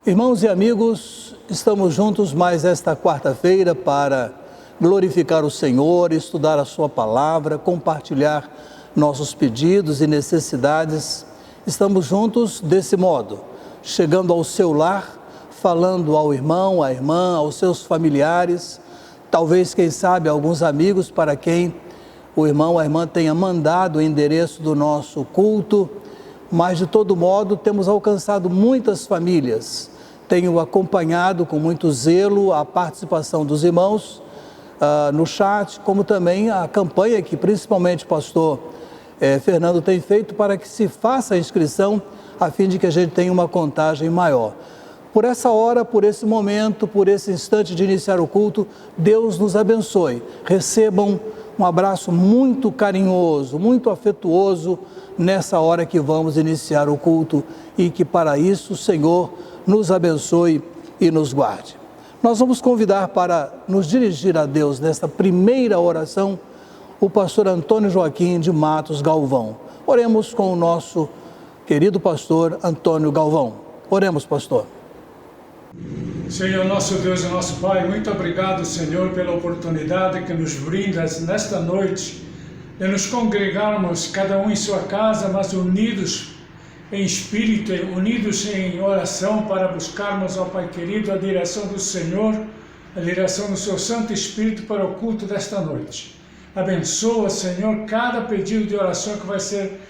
Irmãos e amigos, estamos juntos mais esta quarta-feira para glorificar o Senhor, estudar a Sua palavra, compartilhar nossos pedidos e necessidades. Estamos juntos desse modo, chegando ao seu lar, falando ao irmão, à irmã, aos seus familiares, talvez, quem sabe, alguns amigos para quem o irmão, a irmã tenha mandado o endereço do nosso culto, mas de todo modo temos alcançado muitas famílias. Tenho acompanhado com muito zelo a participação dos irmãos no chat, como também a campanha que principalmente o pastor Fernando tem feito para que se faça a inscrição, a fim de que a gente tenha uma contagem maior. Por essa hora, por esse momento, por esse instante de iniciar o culto, Deus nos abençoe. Recebam um abraço muito carinhoso, muito afetuoso nessa hora que vamos iniciar o culto e que para isso o Senhor nos abençoe e nos guarde. Nós vamos convidar para nos dirigir a Deus nesta primeira oração o pastor Antônio Joaquim de Matos Galvão. Oremos com o nosso querido pastor Antônio Galvão. Oremos, pastor. Senhor, nosso Deus e nosso Pai, muito obrigado, Senhor, pela oportunidade que nos brindas nesta noite de nos congregarmos, cada um em sua casa, mas unidos em espírito, unidos em oração para buscarmos, ó Pai querido, a direção do Senhor, a direção do seu Santo Espírito para o culto desta noite. Abençoa, Senhor, cada pedido de oração que vai ser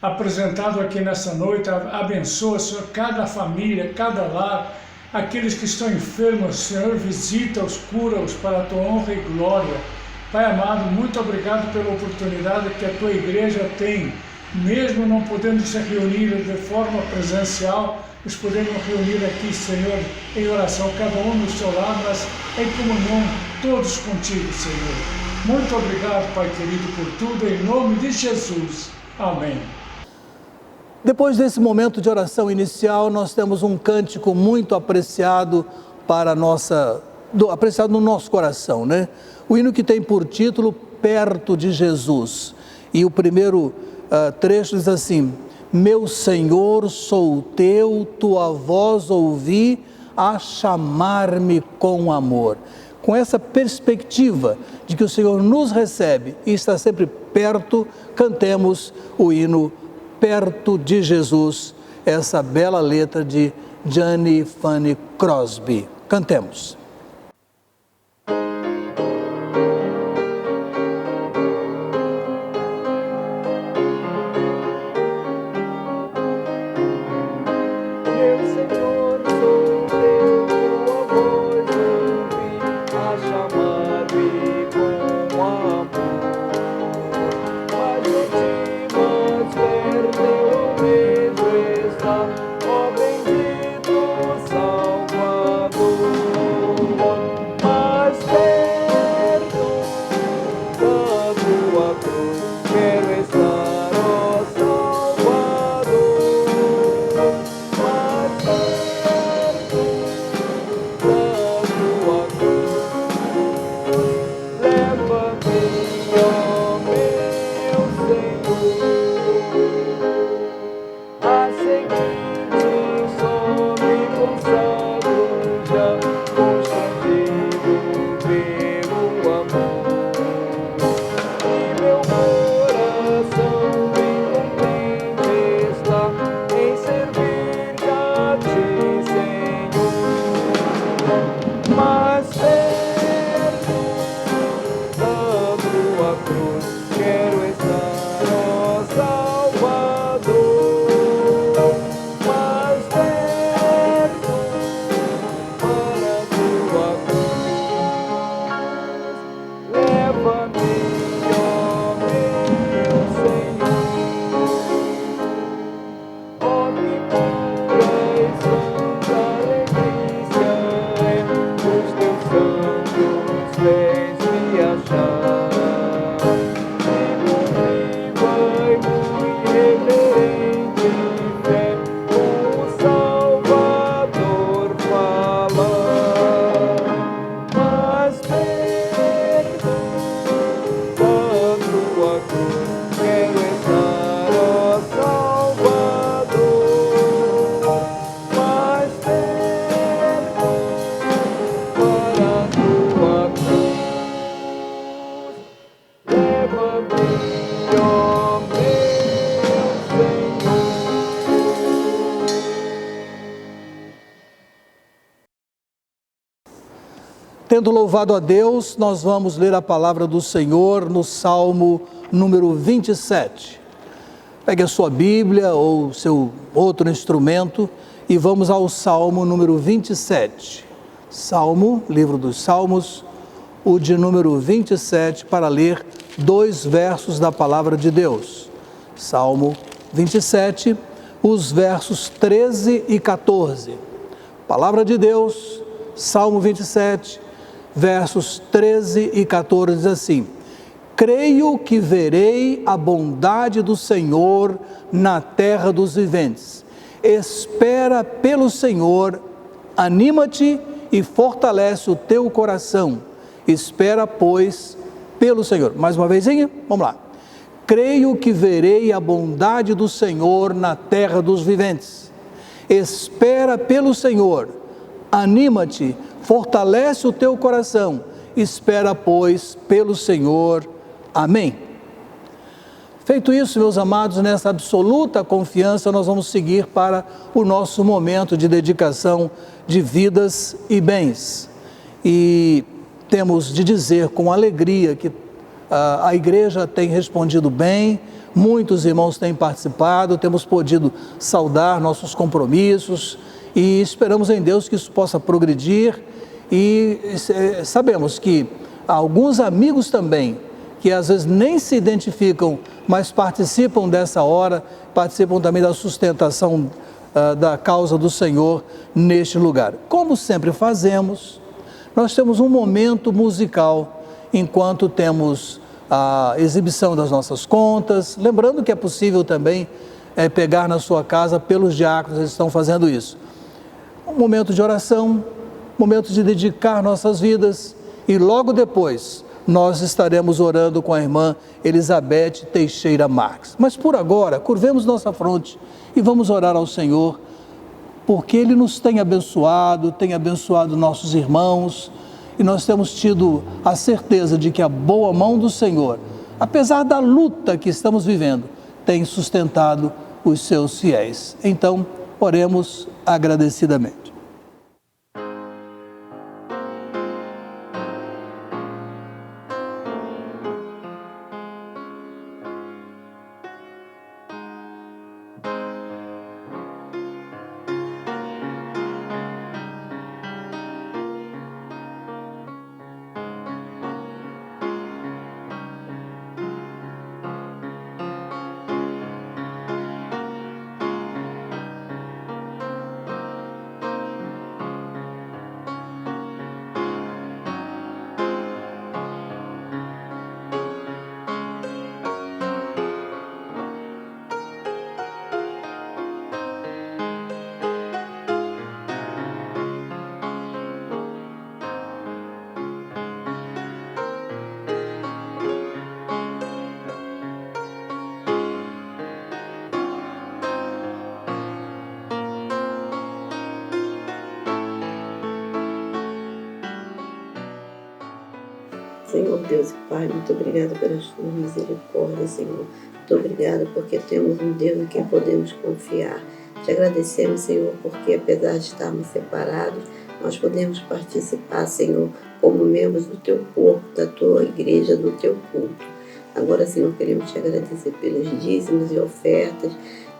apresentado aqui nessa noite. Abençoa, Senhor, cada família, cada lar, aqueles que estão enfermos, Senhor, visita-os, cura-os para a tua honra e glória. Pai amado, muito obrigado pela oportunidade que a tua igreja tem, mesmo não podendo se reunir de forma presencial, nos podemos reunir aqui, Senhor, em oração, cada um no seu lado, mas em comunhão, todos contigo, Senhor. Muito obrigado, Pai querido, por tudo, em nome de Jesus. Amém. Depois desse momento de oração inicial, nós temos um cântico muito apreciado apreciado no nosso coração, né? O hino que tem por título Perto de Jesus. E o primeiro trecho diz assim: Meu Senhor, sou teu, tua voz ouvi a chamar-me com amor. Com essa perspectiva de que o Senhor nos recebe e está sempre perto, cantemos o hino Perto de Jesus, essa bela letra de Jane Fanny Crosby. Cantemos. Ó bendito Salvador. Tendo louvado a Deus, nós vamos ler a palavra do Senhor no Salmo número 27. Pegue a sua Bíblia ou seu outro instrumento e vamos ao Salmo número 27. Salmo, livro dos Salmos, o de número 27, para ler 2 versos da palavra de Deus. Salmo 27, os versos 13 e 14. Palavra de Deus, Salmo 27, versos 13 e 14, diz assim: creio que verei a bondade do Senhor na terra dos viventes. Espera pelo Senhor, anima-te e fortalece o teu coração. Espera, pois, pelo Senhor. Mais uma vezinha, vamos lá. Creio que verei a bondade do Senhor na terra dos viventes. Espera pelo Senhor, anima-te, fortalece o teu coração, espera, pois, pelo Senhor. Amém. Feito isso, meus amados, nessa absoluta confiança, nós vamos seguir para o nosso momento de dedicação de vidas e bens. E temos de dizer com alegria que a igreja tem respondido bem, muitos irmãos têm participado, temos podido saudar nossos compromissos e esperamos em Deus que isso possa progredir. E sabemos que alguns amigos também, que às vezes nem se identificam, mas participam dessa hora, participam também da sustentação da causa do Senhor neste lugar. Como sempre fazemos, nós temos um momento musical enquanto temos a exibição das nossas contas, lembrando que é possível também pegar na sua casa pelos diáconos, eles estão fazendo isso. Um momento de oração, momento de dedicar nossas vidas e logo depois nós estaremos orando com a irmã Elizabeth Teixeira Marques. Mas por agora, curvemos nossa fronte e vamos orar ao Senhor, porque Ele nos tem abençoado nossos irmãos e nós temos tido a certeza de que a boa mão do Senhor, apesar da luta que estamos vivendo, tem sustentado os seus fiéis. Então, oremos agradecidamente. Senhor Deus e Pai, muito obrigado pelas tuas misericórdias, Senhor. Muito obrigado porque temos um Deus em quem podemos confiar. Te agradecemos, Senhor, porque apesar de estarmos separados, nós podemos participar, Senhor, como membros do teu corpo, da tua igreja, do teu culto. Agora, Senhor, queremos te agradecer pelos dízimos e ofertas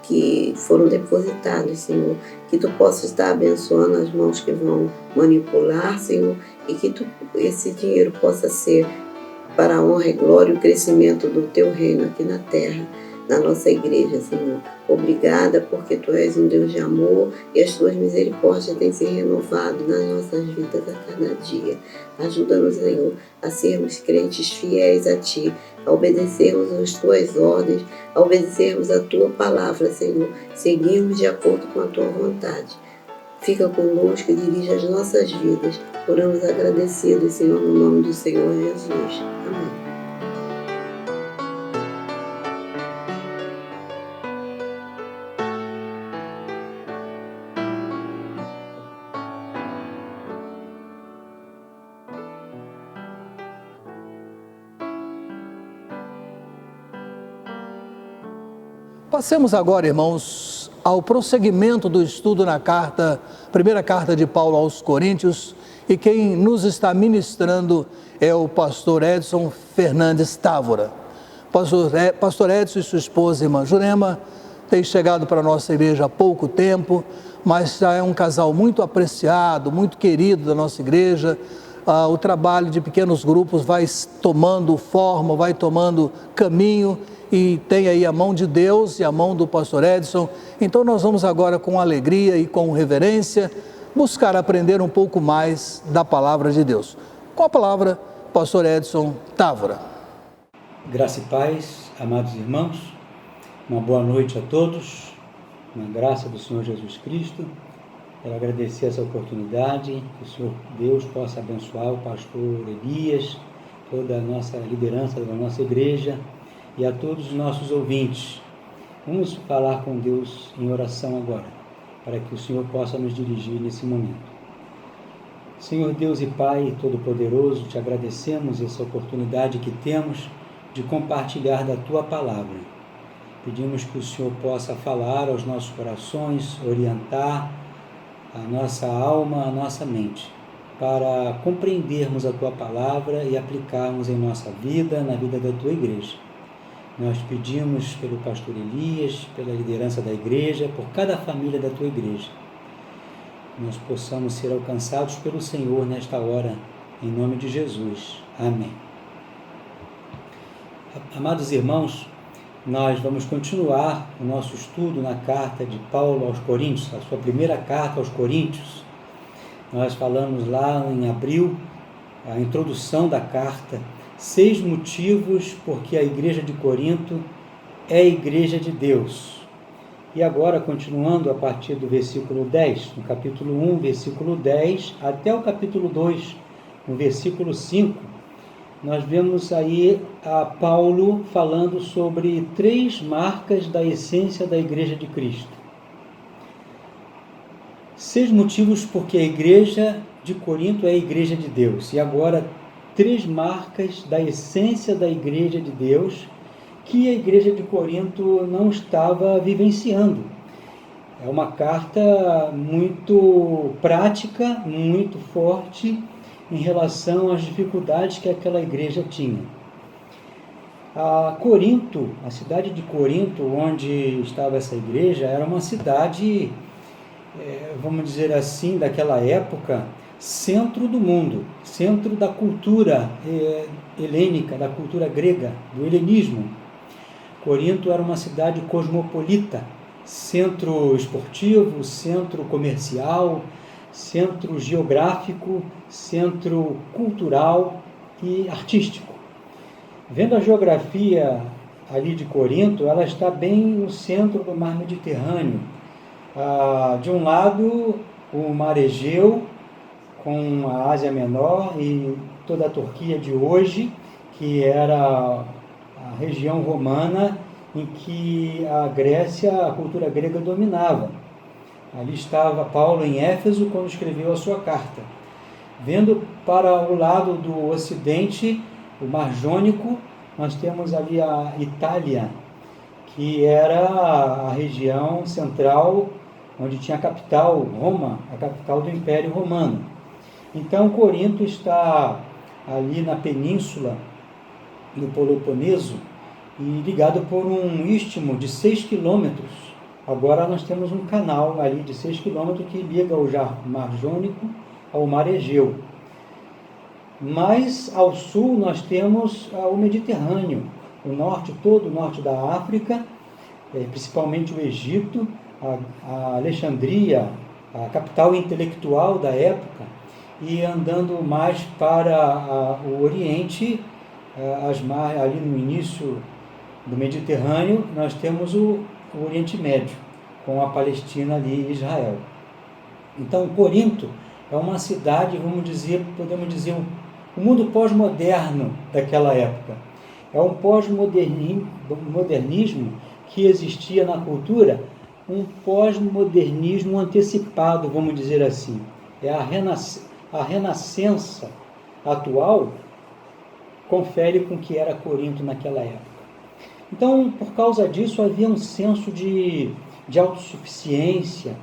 que foram depositados, Senhor, que tu possas estar abençoando as mãos que vão manipular, Senhor, e que esse dinheiro possa ser para a honra e glória e o crescimento do teu reino aqui na terra, na nossa igreja, Senhor. Obrigada porque tu és um Deus de amor e as tuas misericórdias têm se renovado nas nossas vidas a cada dia. Ajuda-nos, Senhor, a sermos crentes fiéis a ti, a obedecermos as tuas ordens, a obedecermos a tua palavra, Senhor, seguirmos de acordo com a tua vontade. Fica conosco e dirige as nossas vidas. Oramos agradecidos, Senhor, no nome do Senhor Jesus. Amém. Passemos agora, irmãos, ao prosseguimento do estudo na primeira carta de Paulo aos Coríntios, e quem nos está ministrando é o pastor Edson Fernandes Távora. Pastor Edson e sua esposa, irmã Jurema, têm chegado para a nossa igreja há pouco tempo, mas já é um casal muito apreciado, muito querido da nossa igreja. O trabalho de pequenos grupos vai tomando forma, vai tomando caminho, e tem aí a mão de Deus e a mão do pastor Edson. Então nós vamos agora, com alegria e com reverência, buscar aprender um pouco mais da palavra de Deus. Com a palavra, pastor Edson Távora. Graça e paz, amados irmãos, uma boa noite a todos, na graça do Senhor Jesus Cristo. Quero agradecer essa oportunidade, que o Senhor Deus possa abençoar o pastor Elias, toda a nossa liderança da nossa igreja e a todos os nossos ouvintes. Vamos falar com Deus em oração agora, para que o Senhor possa nos dirigir nesse momento. Senhor Deus e Pai Todo-Poderoso, te agradecemos essa oportunidade que temos de compartilhar da Tua Palavra. Pedimos que o Senhor possa falar aos nossos corações, orientar a nossa alma, a nossa mente, para compreendermos a Tua Palavra e aplicarmos em nossa vida, na vida da Tua igreja. Nós pedimos pelo pastor Elias, pela liderança da igreja, por cada família da Tua igreja. Nós possamos ser alcançados pelo Senhor nesta hora, em nome de Jesus. Amém. Amados irmãos, nós vamos continuar o nosso estudo na carta de Paulo aos Coríntios, a sua primeira carta aos Coríntios. Nós falamos lá em abril, a introdução da carta, 6 motivos porque a igreja de Corinto é a igreja de Deus. E agora, continuando a partir do versículo 10, no capítulo 1, versículo 10, até o capítulo 2, no versículo 5, nós vemos aí a Paulo falando sobre 3 marcas da essência da igreja de Cristo. 6 motivos porque a igreja de Corinto é a igreja de Deus. E agora, 3 marcas da essência da igreja de Deus que a igreja de Corinto não estava vivenciando. É uma carta muito prática, muito forte em relação às dificuldades que aquela igreja tinha. Corinto, a cidade de Corinto, onde estava essa igreja, era uma cidade, vamos dizer assim, daquela época, centro do mundo, centro da cultura helênica, da cultura grega, do helenismo. Corinto era uma cidade cosmopolita, centro esportivo, centro comercial, centro geográfico, centro cultural e artístico. Vendo a geografia ali de Corinto, ela está bem no centro do mar Mediterrâneo. De um lado, o mar Egeu, com a Ásia Menor e toda a Turquia de hoje, que era a região romana em que a Grécia, a cultura grega dominava. Ali estava Paulo em Éfeso quando escreveu a sua carta. Vendo para o lado do ocidente, o Mar Jônico, nós temos ali a Itália, que era a região central onde tinha a capital, Roma, a capital do Império Romano. Então, Corinto está ali na península do Peloponeso e ligado por um istmo de 6 quilômetros. Agora nós temos um canal ali de 6 quilômetros que liga o Mar Jônico ao Mar Egeu. Mais ao sul nós temos o Mediterrâneo, o norte, todo o norte da África, principalmente o Egito, a Alexandria, a capital intelectual da época, e andando mais para o Oriente, ali no início do Mediterrâneo, nós temos o Oriente Médio, com a Palestina ali e Israel. Então, Corinto é uma cidade, podemos dizer, o mundo pós-moderno daquela época. É um pós-modernismo que existia na cultura, um pós-modernismo antecipado, vamos dizer assim. É a renascença atual confere com o que era Corinto naquela época. Então, por causa disso, havia um senso de de autossuficiência,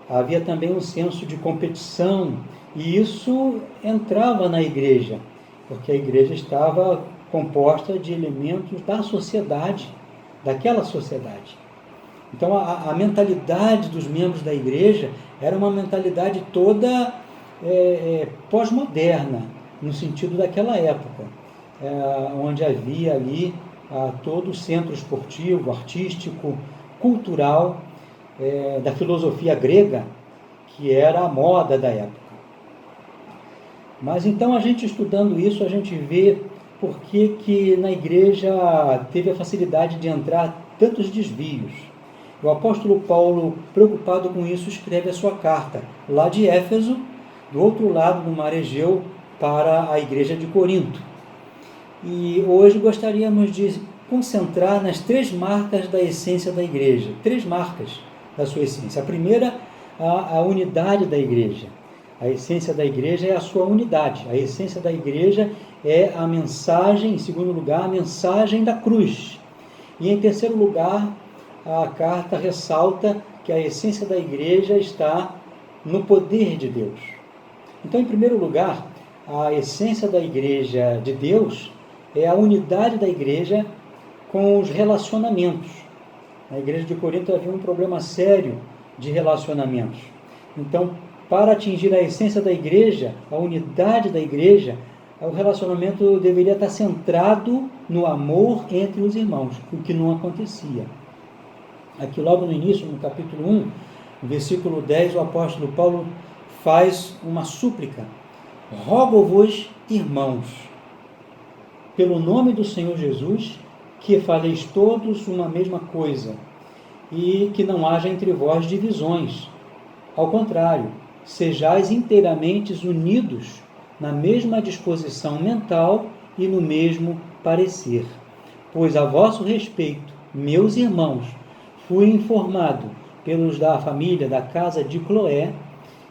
havia também um senso de competição, e isso entrava na igreja, porque a igreja estava composta de elementos da sociedade, daquela sociedade. Então a mentalidade dos membros da igreja era uma mentalidade toda pós-moderna, no sentido daquela época, onde havia ali todo o centro esportivo, artístico, cultural, da filosofia grega, que era a moda da época. Mas então, a gente estudando isso, a gente vê por que na igreja teve a facilidade de entrar tantos desvios. O apóstolo Paulo, preocupado com isso, escreve a sua carta, lá de Éfeso, do outro lado do mar Egeu, para a igreja de Corinto. E hoje gostaríamos de concentrar nas 3 marcas da essência da igreja, 3 marcas da sua essência. A primeira, a unidade da igreja. A essência da igreja é a sua unidade. A essência da igreja é a mensagem, em segundo lugar, a mensagem da cruz. E em terceiro lugar, a carta ressalta que a essência da igreja está no poder de Deus. Então, em primeiro lugar, a essência da igreja de Deus é a unidade da igreja com os relacionamentos. Na igreja de Corinto havia um problema sério de relacionamentos. Então, para atingir a essência da igreja, a unidade da igreja, o relacionamento deveria estar centrado no amor entre os irmãos, o que não acontecia. Aqui logo no início, no capítulo 1, no versículo 10, o apóstolo Paulo faz uma súplica. Rogo-vos, irmãos, pelo nome do Senhor Jesus, que faleis todos uma mesma coisa, e que não haja entre vós divisões. Ao contrário, sejais inteiramente unidos na mesma disposição mental e no mesmo parecer. Pois a vosso respeito, meus irmãos, fui informado pelos da família da casa de Cloé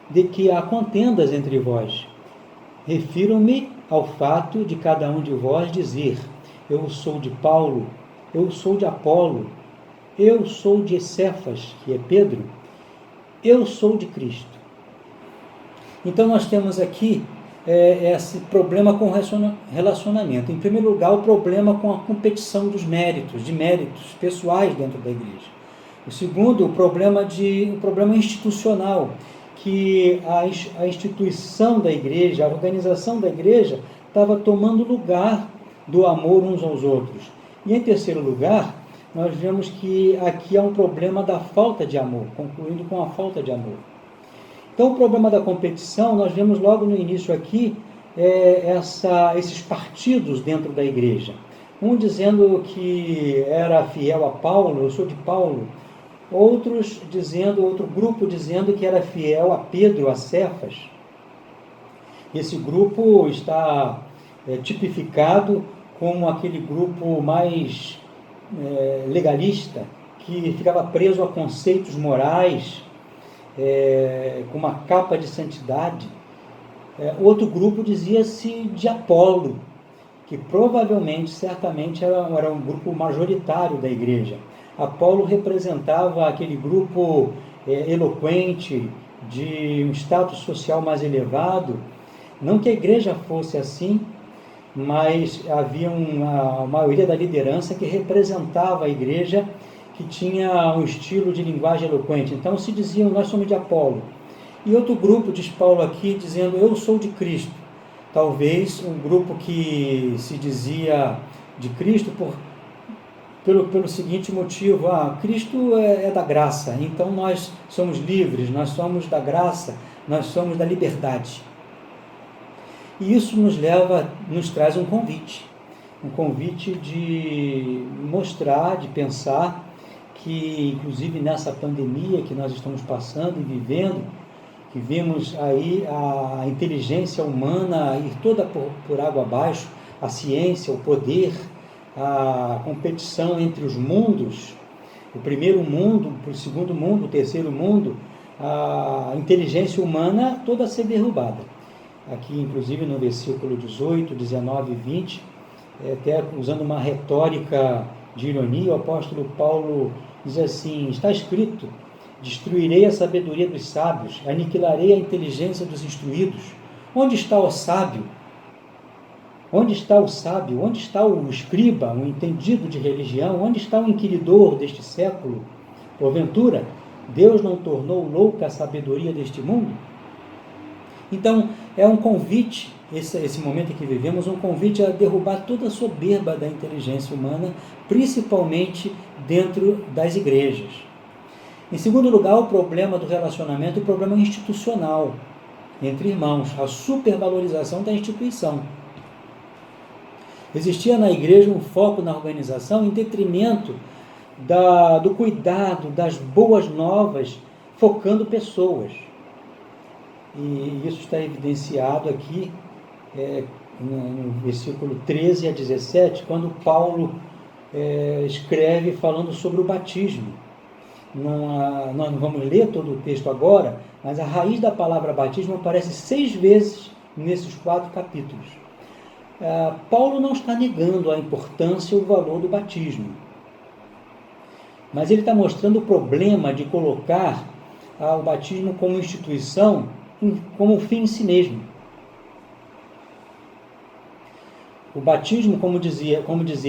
de que há contendas entre vós. Refiro-me ao fato de cada um de vós dizer: eu sou de Paulo, eu sou de Apolo, eu sou de Cefas, que é Pedro, eu sou de Cristo. Então nós temos aqui esse problema com relacionamento. Em primeiro lugar, o problema com a competição dos méritos, de méritos pessoais dentro da igreja. O segundo, o problema institucional, que a instituição da igreja, a organização da igreja, estava tomando lugar do amor uns aos outros. E em terceiro lugar, nós vemos que aqui há um problema da falta de amor, concluindo com a falta de amor. Então, o problema da competição, nós vemos logo no início aqui, esses partidos dentro da igreja. Um dizendo que era fiel a Paulo, eu sou de Paulo. Outro grupo dizendo que era fiel a Pedro, a Cefas. Esse grupo está tipificado como aquele grupo mais legalista, que ficava preso a conceitos morais, com uma capa de santidade. Outro grupo dizia-se de Apolo, que provavelmente, certamente, era um grupo majoritário da igreja. Apolo representava aquele grupo eloquente, de um status social mais elevado. Não que a igreja fosse assim, mas havia uma maioria da liderança que representava a igreja, que tinha um estilo de linguagem eloquente. Então se diziam: nós somos de Apolo. E outro grupo, diz Paulo aqui, dizendo: eu sou de Cristo. Talvez um grupo que se dizia de Cristo pelo seguinte motivo: Cristo é da graça, então nós somos livres, nós somos da graça, nós somos da liberdade. E isso nos traz um convite de mostrar, de pensar que, inclusive nessa pandemia que nós estamos passando e vivendo, que vimos aí a inteligência humana ir toda por água abaixo, a ciência, o poder, a competição entre os mundos, o primeiro mundo, o segundo mundo, o terceiro mundo, a inteligência humana toda a ser derrubada. Aqui, inclusive, no versículo 18, 19 e 20, até usando uma retórica de ironia, o apóstolo Paulo diz assim: está escrito, destruirei a sabedoria dos sábios, aniquilarei a inteligência dos instruídos. Onde está o sábio? Onde está o sábio? Onde está o escriba, o entendido de religião? Onde está o inquiridor deste século? Porventura, Deus não tornou louca a sabedoria deste mundo? Então, é um convite, esse momento em que vivemos, um convite a derrubar toda a soberba da inteligência humana, principalmente dentro das igrejas. Em segundo lugar, o problema do relacionamento, o problema institucional entre irmãos, a supervalorização da instituição. Existia na igreja um foco na organização em detrimento do cuidado, das boas novas, focando pessoas. E isso está evidenciado aqui no versículo 13 a 17, quando Paulo escreve falando sobre o batismo. Nós não vamos ler todo o texto agora, mas a raiz da palavra batismo aparece 6 vezes nesses 4 capítulos. Paulo não está negando a importância e o valor do batismo, mas ele está mostrando o problema de colocar o batismo como instituição, como fim em si mesmo. O batismo, como dizia,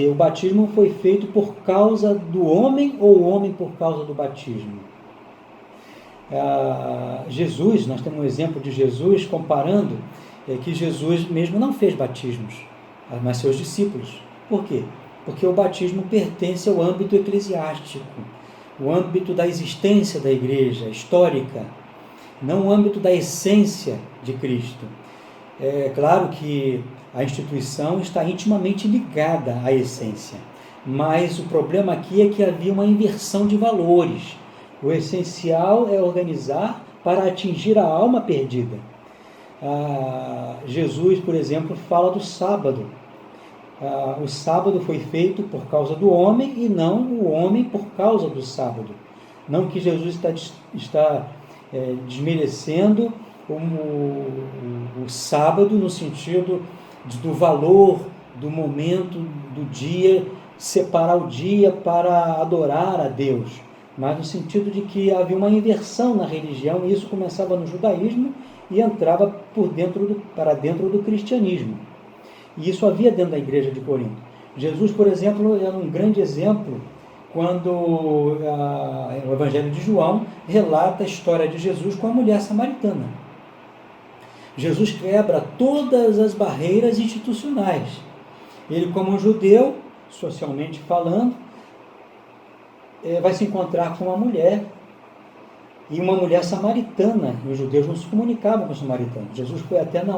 o batismo foi feito por causa do homem ou o homem por causa do batismo? Jesus, nós temos um exemplo de Jesus comparando que Jesus mesmo não fez batismos, mas seus discípulos. Por quê? Porque o batismo pertence ao âmbito eclesiástico, o âmbito da existência da igreja histórica, não o âmbito da essência de Cristo. É claro que a instituição está intimamente ligada à essência, mas o problema aqui é que havia uma inversão de valores. O essencial é organizar para atingir a alma perdida. Jesus, por exemplo, fala do sábado. O sábado foi feito por causa do homem e não o homem por causa do sábado. Não que Jesus está desmerecendo o sábado no sentido do valor, do momento, do dia, separar o dia para adorar a Deus, mas no sentido de que havia uma inversão na religião, e isso começava no judaísmo e entrava para dentro do cristianismo. E isso havia dentro da igreja de Corinto. Jesus, por exemplo, é um grande exemplo quando o Evangelho de João relata a história de Jesus com a mulher samaritana. Jesus quebra todas as barreiras institucionais. Ele, como judeu, socialmente falando, vai se encontrar com uma mulher, e uma mulher samaritana. E os judeus não se comunicavam com os samaritanos. Jesus foi até uma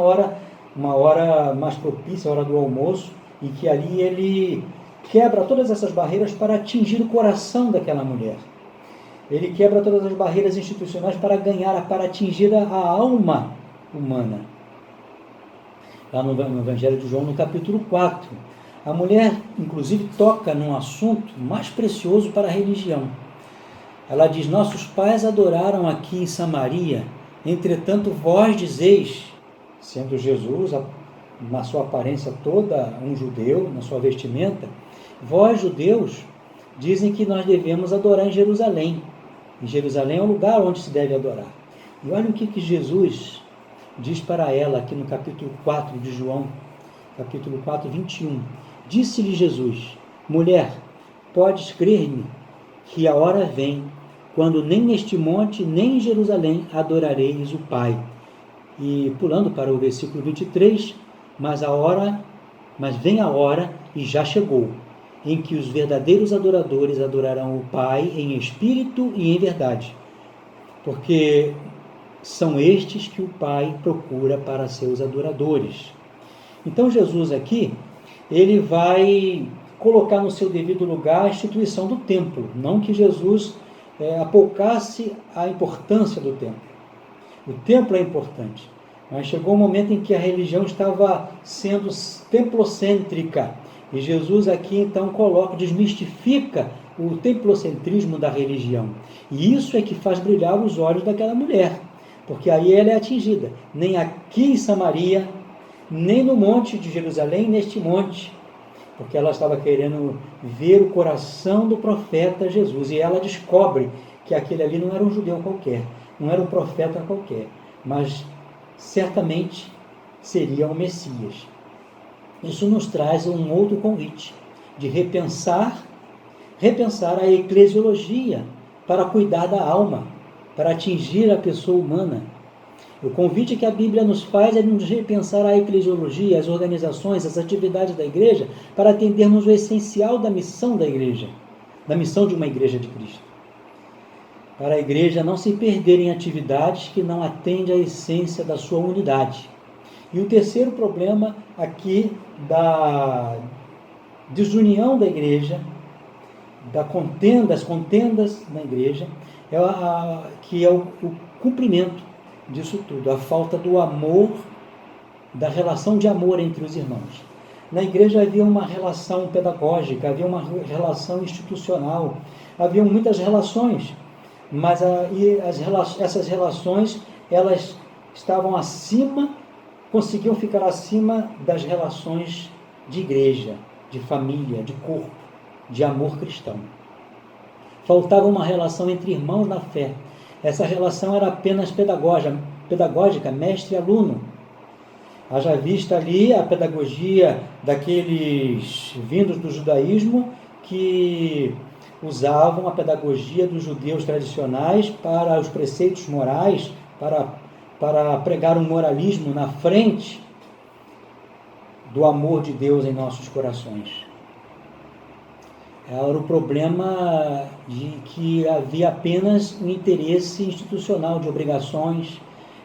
hora mais propícia, a hora do almoço, em que ali ele quebra todas essas barreiras para atingir o coração daquela mulher. Ele quebra todas as barreiras institucionais para atingir a alma humana. Lá no Evangelho de João, no capítulo 4, a mulher, inclusive, toca num assunto mais precioso para a religião. Ela diz: nossos pais adoraram aqui em Samaria, entretanto vós dizeis, sendo Jesus, na sua aparência toda, um judeu, na sua vestimenta, vós, judeus, dizem que nós devemos adorar em Jerusalém. Em Jerusalém é o lugar onde se deve adorar. E olha o que Jesus diz para ela aqui no capítulo 4 de João, capítulo 4, 21. Disse-lhe Jesus: mulher, podes crer-me que a hora vem, quando nem neste monte, nem em Jerusalém adorareis o Pai. E pulando para o versículo 23, mas vem a hora, e já chegou, em que os verdadeiros adoradores adorarão o Pai em espírito e em verdade, porque são estes que o Pai procura para seus adoradores. Então Jesus aqui, ele vai colocar no seu devido lugar a instituição do templo, não que Jesus apoucasse a importância do templo. O templo é importante, mas chegou um momento em que a religião estava sendo templocêntrica, e Jesus aqui então desmistifica o templocentrismo da religião, e isso é que faz brilhar os olhos daquela mulher, porque aí ela é atingida, nem aqui em Samaria, nem no monte de Jerusalém, neste monte, porque ela estava querendo ver o coração do profeta Jesus, e ela descobre que aquele ali não era um judeu qualquer, não era um profeta qualquer, mas certamente seria o Messias. Isso nos traz um outro convite, de repensar a eclesiologia para cuidar da alma, para atingir a pessoa humana. O convite que a Bíblia nos faz é nos repensar a eclesiologia, as organizações, as atividades da igreja, para atendermos o essencial da missão da igreja, da missão de uma igreja de Cristo. Para a igreja não se perder em atividades que não atendem à essência da sua unidade. E o terceiro problema aqui da desunião da igreja, das contendas na igreja, que é o cumprimento disso tudo, a falta do amor, da relação de amor entre os irmãos. Na igreja havia uma relação pedagógica, havia uma relação institucional, havia muitas relações, mas essas relações, elas estavam acima, conseguiam ficar acima das relações de igreja, de família, de corpo, de amor cristão. Faltava uma relação entre irmãos na fé. Essa relação era apenas pedagógica, mestre e aluno. Haja vista ali a pedagogia daqueles vindos do judaísmo que usavam a pedagogia dos judeus tradicionais para os preceitos morais, para pregar um moralismo na frente do amor de Deus em nossos corações. Era o problema de que havia apenas um interesse institucional de obrigações,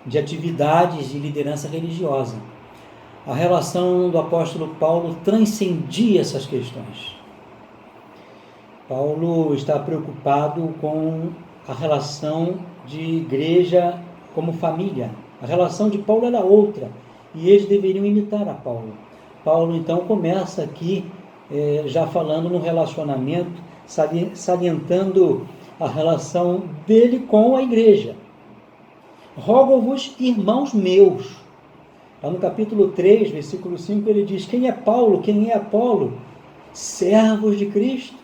de atividades de liderança religiosa. A relação do apóstolo Paulo transcendia essas questões. Paulo está preocupado com a relação de igreja como família. A relação de Paulo era outra, e eles deveriam imitar a Paulo. Paulo, então, começa aqui já falando no relacionamento, salientando a relação dele com a igreja. Rogo-vos, irmãos meus. Lá no capítulo 3, versículo 5, ele diz: quem é Paulo, quem é Apolo? Servos de Cristo,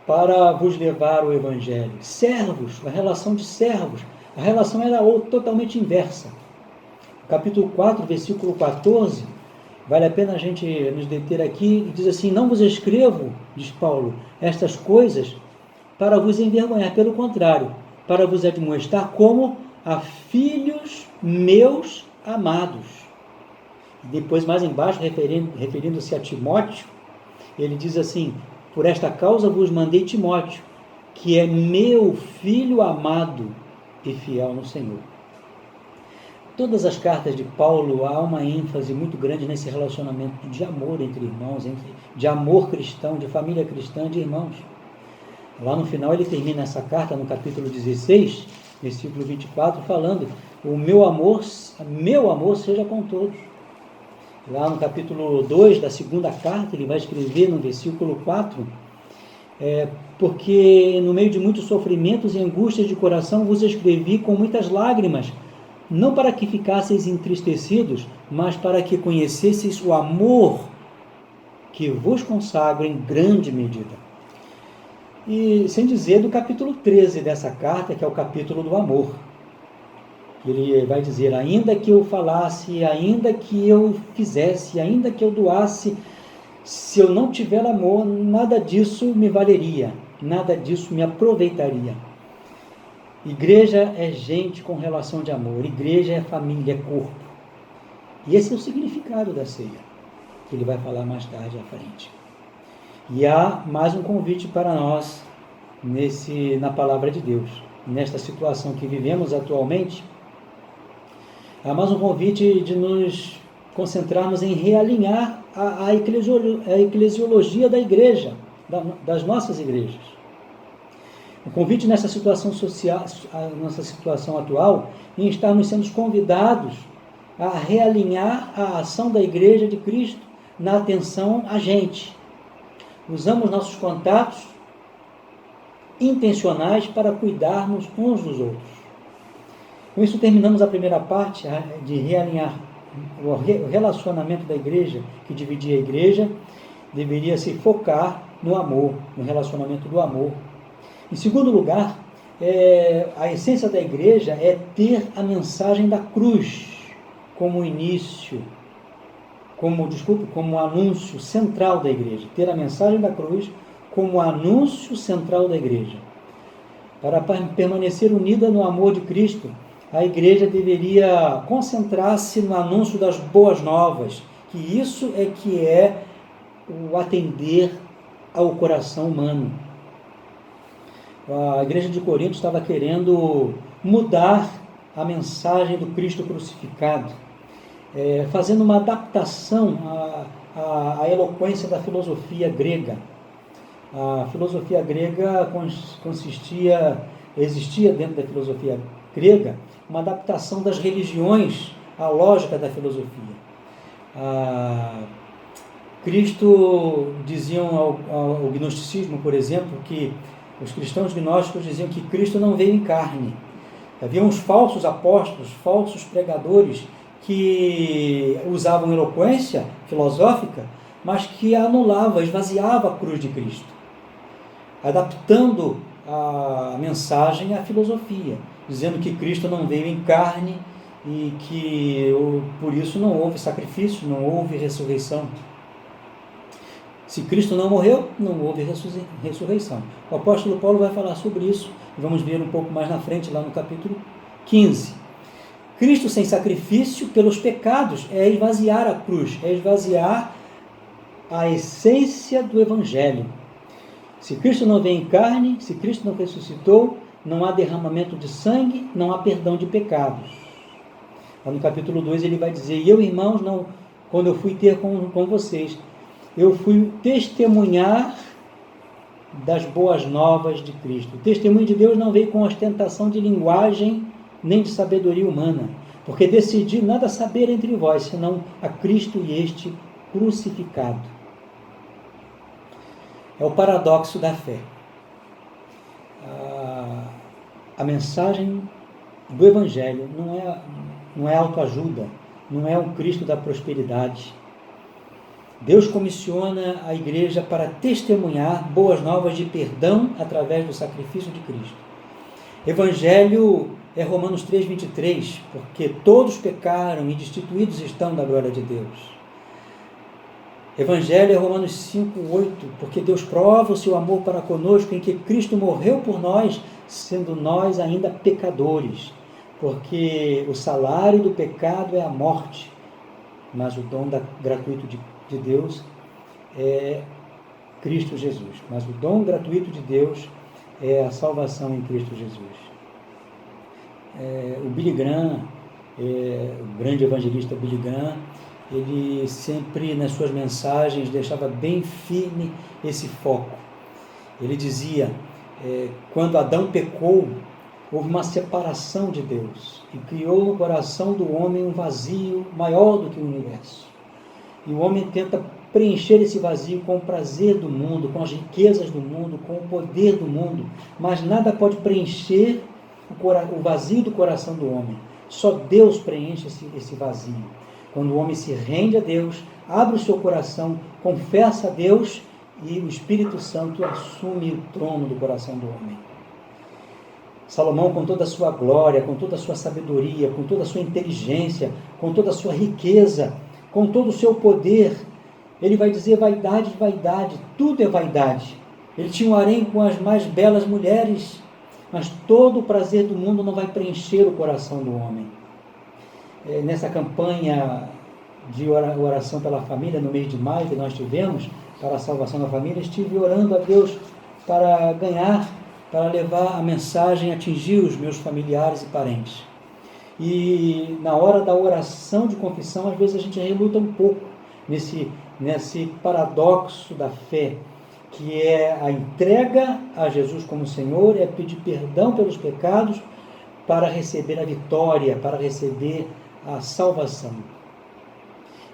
para vos levar o evangelho. Servos, a relação de servos. A relação era totalmente inversa. Capítulo 4, versículo 14, vale a pena a gente nos deter aqui, e diz assim: não vos escrevo, diz Paulo, estas coisas para vos envergonhar, pelo contrário, para vos admoestar como a filhos meus amados. E depois, mais embaixo, referindo-se a Timóteo, ele diz assim: por esta causa vos mandei Timóteo, que é meu filho amado e fiel no Senhor. Todas as cartas de Paulo há uma ênfase muito grande nesse relacionamento de amor entre irmãos, de amor cristão, de família cristã, de irmãos. Lá no final ele termina essa carta, no capítulo 16, versículo 24, falando: o meu amor seja com todos. Lá no capítulo 2 da segunda carta, ele vai escrever no versículo 4, porque no meio de muitos sofrimentos e angústias de coração vos escrevi com muitas lágrimas, não para que ficasseis entristecidos, mas para que conhecesseis o amor que vos consagra em grande medida. E sem dizer do capítulo 13 dessa carta, que é o capítulo do amor. Ele vai dizer: ainda que eu falasse, ainda que eu fizesse, ainda que eu doasse, se eu não tiver amor, nada disso me valeria, nada disso me aproveitaria. Igreja é gente com relação de amor, igreja é família, é corpo. E esse é o significado da ceia, que ele vai falar mais tarde à frente. E há mais um convite para nós na palavra de Deus. Nesta situação que vivemos atualmente, há mais um convite de nos concentrarmos em realinhar a eclesiologia da igreja, das nossas igrejas. O convite nessa situação social, nossa situação atual, em estarmos sendo convidados a realinhar a ação da Igreja de Cristo na atenção a gente. Usamos nossos contatos intencionais para cuidarmos uns dos outros. Com isso terminamos a primeira parte de realinhar o relacionamento da igreja, que dividia a igreja, deveria se focar no amor, no relacionamento do amor. Em segundo lugar, a essência da igreja é ter a mensagem da cruz como início, como anúncio central da igreja. Ter a mensagem da cruz como anúncio central da igreja. Para permanecer unida no amor de Cristo, a igreja deveria concentrar-se no anúncio das boas novas, que isso é que é o atender ao coração humano. A igreja de Corinto estava querendo mudar a mensagem do Cristo crucificado, fazendo uma adaptação à eloquência da filosofia grega. A filosofia grega existia dentro da filosofia grega uma adaptação das religiões à lógica da filosofia. Cristo diziam ao gnosticismo, por exemplo, que os cristãos gnósticos diziam que Cristo não veio em carne. Havia uns falsos apóstolos, falsos pregadores que usavam eloquência filosófica, mas que anulava, esvaziava a cruz de Cristo, adaptando a mensagem à filosofia, dizendo que Cristo não veio em carne e que por isso não houve sacrifício, não houve ressurreição. Se Cristo não morreu, não houve ressurreição. O apóstolo Paulo vai falar sobre isso, vamos ver um pouco mais na frente, lá no capítulo 15. Cristo sem sacrifício pelos pecados é esvaziar a cruz, é esvaziar a essência do Evangelho. Se Cristo não veio em carne, se Cristo não ressuscitou, não há derramamento de sangue, não há perdão de pecados. Lá no capítulo 2 ele vai dizer: e eu, irmãos, quando eu fui ter com vocês, eu fui testemunhar das boas novas de Cristo. O testemunho de Deus não veio com ostentação de linguagem nem de sabedoria humana, porque decidi nada saber entre vós, senão a Cristo e este crucificado. É o paradoxo da fé. A mensagem do Evangelho não é autoajuda, não é um Cristo da prosperidade. Deus comissiona a igreja para testemunhar boas novas de perdão através do sacrifício de Cristo. Evangelho é Romanos 3:23, porque todos pecaram e destituídos estão da glória de Deus. Evangelho é Romanos 5:8, porque Deus prova o seu amor para conosco em que Cristo morreu por nós, sendo nós ainda pecadores, porque o salário do pecado é a morte, mas o dom gratuito de Deus é Cristo Jesus. Mas o dom gratuito de Deus é a salvação em Cristo Jesus. O Billy Graham, o grande evangelista Billy Graham, ele sempre nas suas mensagens deixava bem firme esse foco. Ele dizia, quando Adão pecou, houve uma separação de Deus e criou no coração do homem um vazio maior do que o universo. E o homem tenta preencher esse vazio com o prazer do mundo, com as riquezas do mundo, com o poder do mundo, mas nada pode preencher o vazio do coração do homem. Só Deus preenche esse vazio. Quando o homem se rende a Deus, abre o seu coração, confessa a Deus e o Espírito Santo assume o trono do coração do homem. Salomão, com toda a sua glória, com toda a sua sabedoria, com toda a sua inteligência, com toda a sua riqueza, com todo o seu poder, ele vai dizer: vaidade, vaidade, tudo é vaidade. Ele tinha um harém com as mais belas mulheres, mas todo o prazer do mundo não vai preencher o coração do homem. Nessa campanha de oração pela família, no mês de maio que nós tivemos, para a salvação da família, estive orando a Deus para levar a mensagem, atingir os meus familiares e parentes. E na hora da oração de confissão, às vezes a gente reluta um pouco nesse paradoxo da fé, que é a entrega a Jesus como Senhor, é pedir perdão pelos pecados para receber a vitória, para receber a salvação.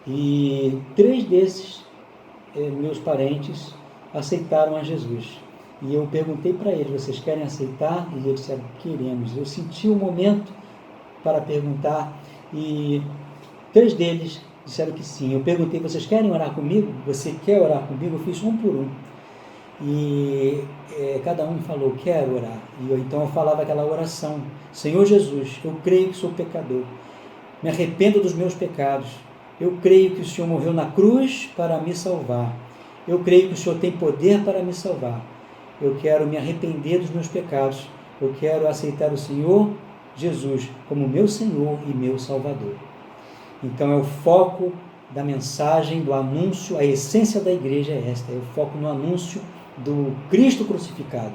E 3 desses meus parentes aceitaram a Jesus. E eu perguntei para eles: vocês querem aceitar? E eles disseram: queremos. Eu senti um momento para perguntar, e 3 deles disseram que sim. Eu perguntei, vocês querem orar comigo? Você quer orar comigo? Eu fiz um por um. E cada um falou, quero orar. E então eu falava aquela oração: Senhor Jesus, eu creio que sou pecador, me arrependo dos meus pecados, eu creio que o Senhor morreu na cruz para me salvar, eu creio que o Senhor tem poder para me salvar, eu quero me arrepender dos meus pecados, eu quero aceitar o Senhor Jesus como meu Senhor e meu Salvador. Então é o foco da mensagem, do anúncio, a essência da igreja é esta, é o foco no anúncio do Cristo crucificado.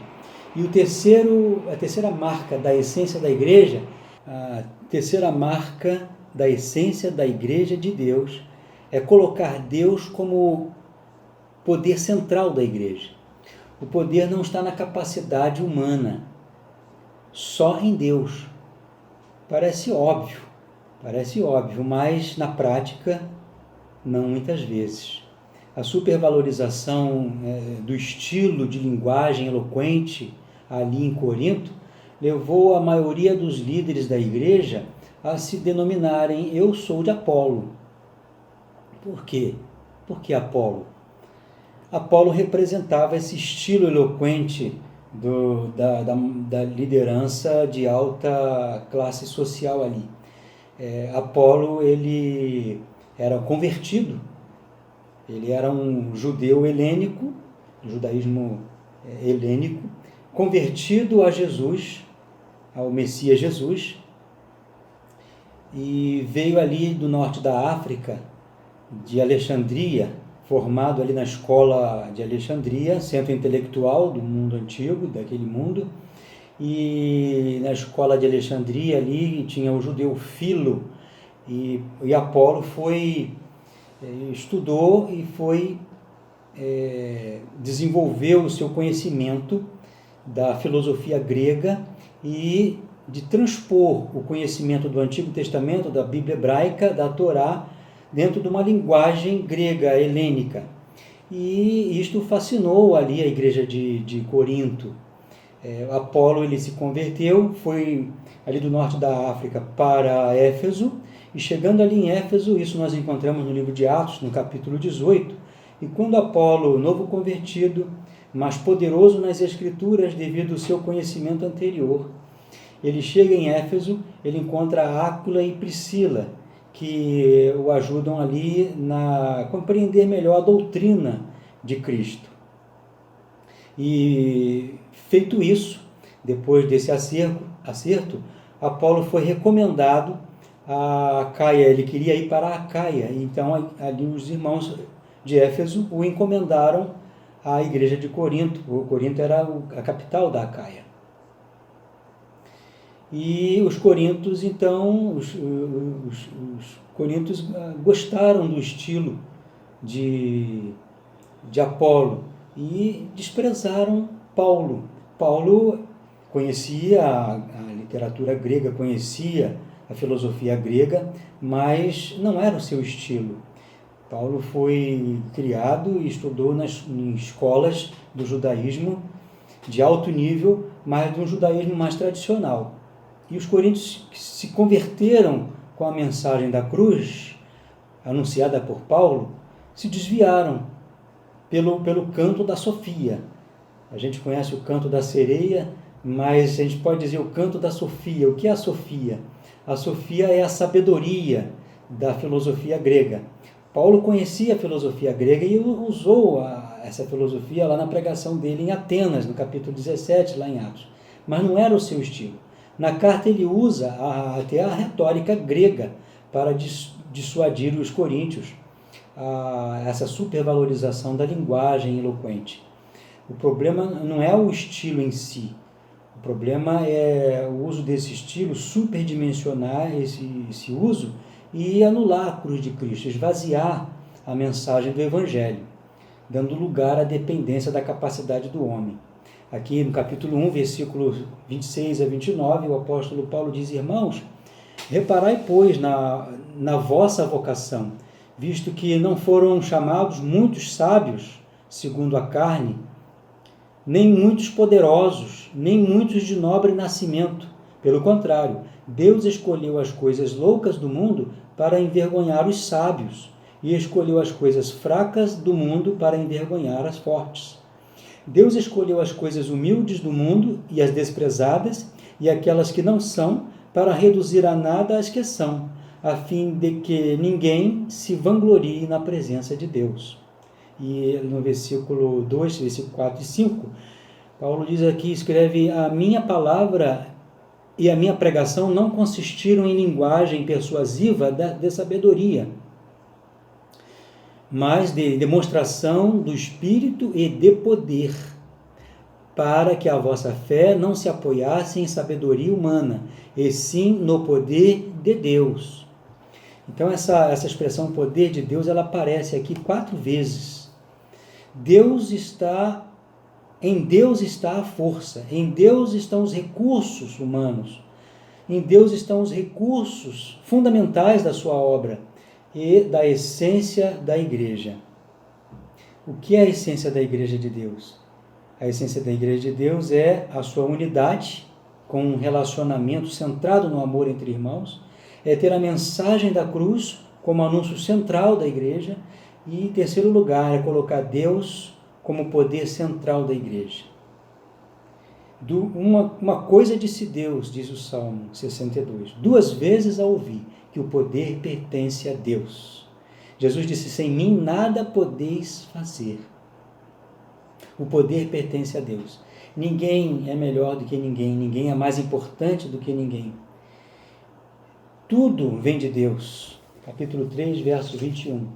E a terceira marca da essência da igreja, a terceira marca da essência da igreja de Deus é colocar Deus como poder central da igreja. O poder não está na capacidade humana, só em Deus. Parece óbvio, mas na prática não muitas vezes. A supervalorização do estilo de linguagem eloquente ali em Corinto levou a maioria dos líderes da igreja a se denominarem eu sou de Apolo. Por quê? Por que Apolo? Apolo representava esse estilo eloquente da liderança de alta classe social ali. Apolo, ele era convertido, ele era um judeu helênico, judaísmo helênico, convertido a Jesus, ao Messias Jesus, e veio ali do norte da África, de Alexandria, formado ali na escola de Alexandria, centro intelectual do mundo antigo, daquele mundo, e na escola de Alexandria ali tinha o judeu Filo, e Apolo estudou e desenvolveu o seu conhecimento da filosofia grega e de transpor o conhecimento do Antigo Testamento, da Bíblia hebraica, da Torá, dentro de uma linguagem grega, helênica. E isto fascinou ali a igreja de Corinto. Apolo, ele se converteu, foi ali do norte da África para Éfeso, e chegando ali em Éfeso, isso nós encontramos no livro de Atos, no capítulo 18, e quando Apolo, novo convertido, mas poderoso nas Escrituras devido ao seu conhecimento anterior, ele chega em Éfeso, ele encontra Áquila e Priscila, que o ajudam ali a compreender melhor a doutrina de Cristo. E feito isso, depois desse acerto, Apolo foi recomendado a Acaia, ele queria ir para a Acaia, então ali os irmãos de Éfeso o encomendaram à igreja de Corinto. Corinto era a capital da Acaia. E os coríntios, então, os coríntios gostaram do estilo de Apolo e desprezaram Paulo. Paulo conhecia a literatura grega, conhecia a filosofia grega, mas não era o seu estilo. Paulo foi criado e estudou em escolas do judaísmo de alto nível, mas de um judaísmo mais tradicional. E os coríntios que se converteram com a mensagem da cruz, anunciada por Paulo, se desviaram pelo canto da Sofia. A gente conhece o canto da sereia, mas a gente pode dizer o canto da Sofia. O que é a Sofia? A Sofia é a sabedoria da filosofia grega. Paulo conhecia a filosofia grega e usou essa filosofia lá na pregação dele em Atenas, no capítulo 17, lá em Atos. Mas não era o seu estilo. Na carta ele usa até a retórica grega para dissuadir os coríntios a essa supervalorização da linguagem eloquente. O problema não é o estilo em si, o problema é o uso desse estilo, superdimensionar esse uso e anular a cruz de Cristo, esvaziar a mensagem do Evangelho, dando lugar à dependência da capacidade do homem. Aqui no capítulo 1, versículos 26 a 29, o apóstolo Paulo diz: irmãos, reparai, pois, na vossa vocação, visto que não foram chamados muitos sábios, segundo a carne, nem muitos poderosos, nem muitos de nobre nascimento. Pelo contrário, Deus escolheu as coisas loucas do mundo para envergonhar os sábios, e escolheu as coisas fracas do mundo para envergonhar as fortes. Deus escolheu as coisas humildes do mundo e as desprezadas, e aquelas que não são, para reduzir a nada as que são, a fim de que ninguém se vanglorie na presença de Deus. E no versículo 2, versículo 4 e 5, Paulo diz aqui, escreve: a minha palavra e a minha pregação não consistiram em linguagem persuasiva de sabedoria, mas de demonstração do Espírito e de poder, para que a vossa fé não se apoiasse em sabedoria humana, e sim no poder de Deus. Então essa expressão poder de Deus, ela aparece aqui 4 vezes. Em Deus está a força, em Deus estão os recursos humanos, em Deus estão os recursos fundamentais da sua obra e da essência da igreja. O que é a essência da igreja de Deus? A essência da igreja de Deus é a sua unidade, com um relacionamento centrado no amor entre irmãos, é ter a mensagem da cruz como anúncio central da igreja, e em terceiro lugar é colocar Deus como poder central da igreja. Uma coisa disse Deus, diz o Salmo 62, 2 vezes a ouvir, que o poder pertence a Deus. Jesus disse: sem mim nada podeis fazer. O poder pertence a Deus. Ninguém é melhor do que ninguém, ninguém é mais importante do que ninguém. Tudo vem de Deus. Capítulo 3, verso 21.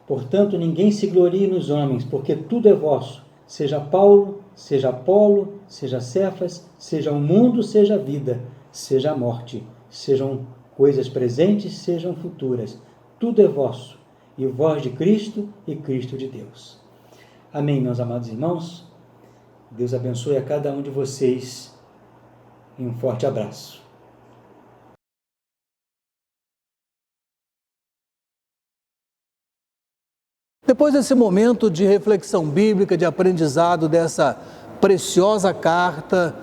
Portanto, ninguém se glorie nos homens, porque tudo é vosso, seja Paulo, seja Apolo, seja Cefas, seja o mundo, seja a vida, seja a morte, sejam coisas presentes, sejam futuras. Tudo é vosso, e vós de Cristo e Cristo de Deus. Amém, meus amados irmãos. Deus abençoe a cada um de vocês e um forte abraço. Depois desse momento de reflexão bíblica, de aprendizado dessa preciosa carta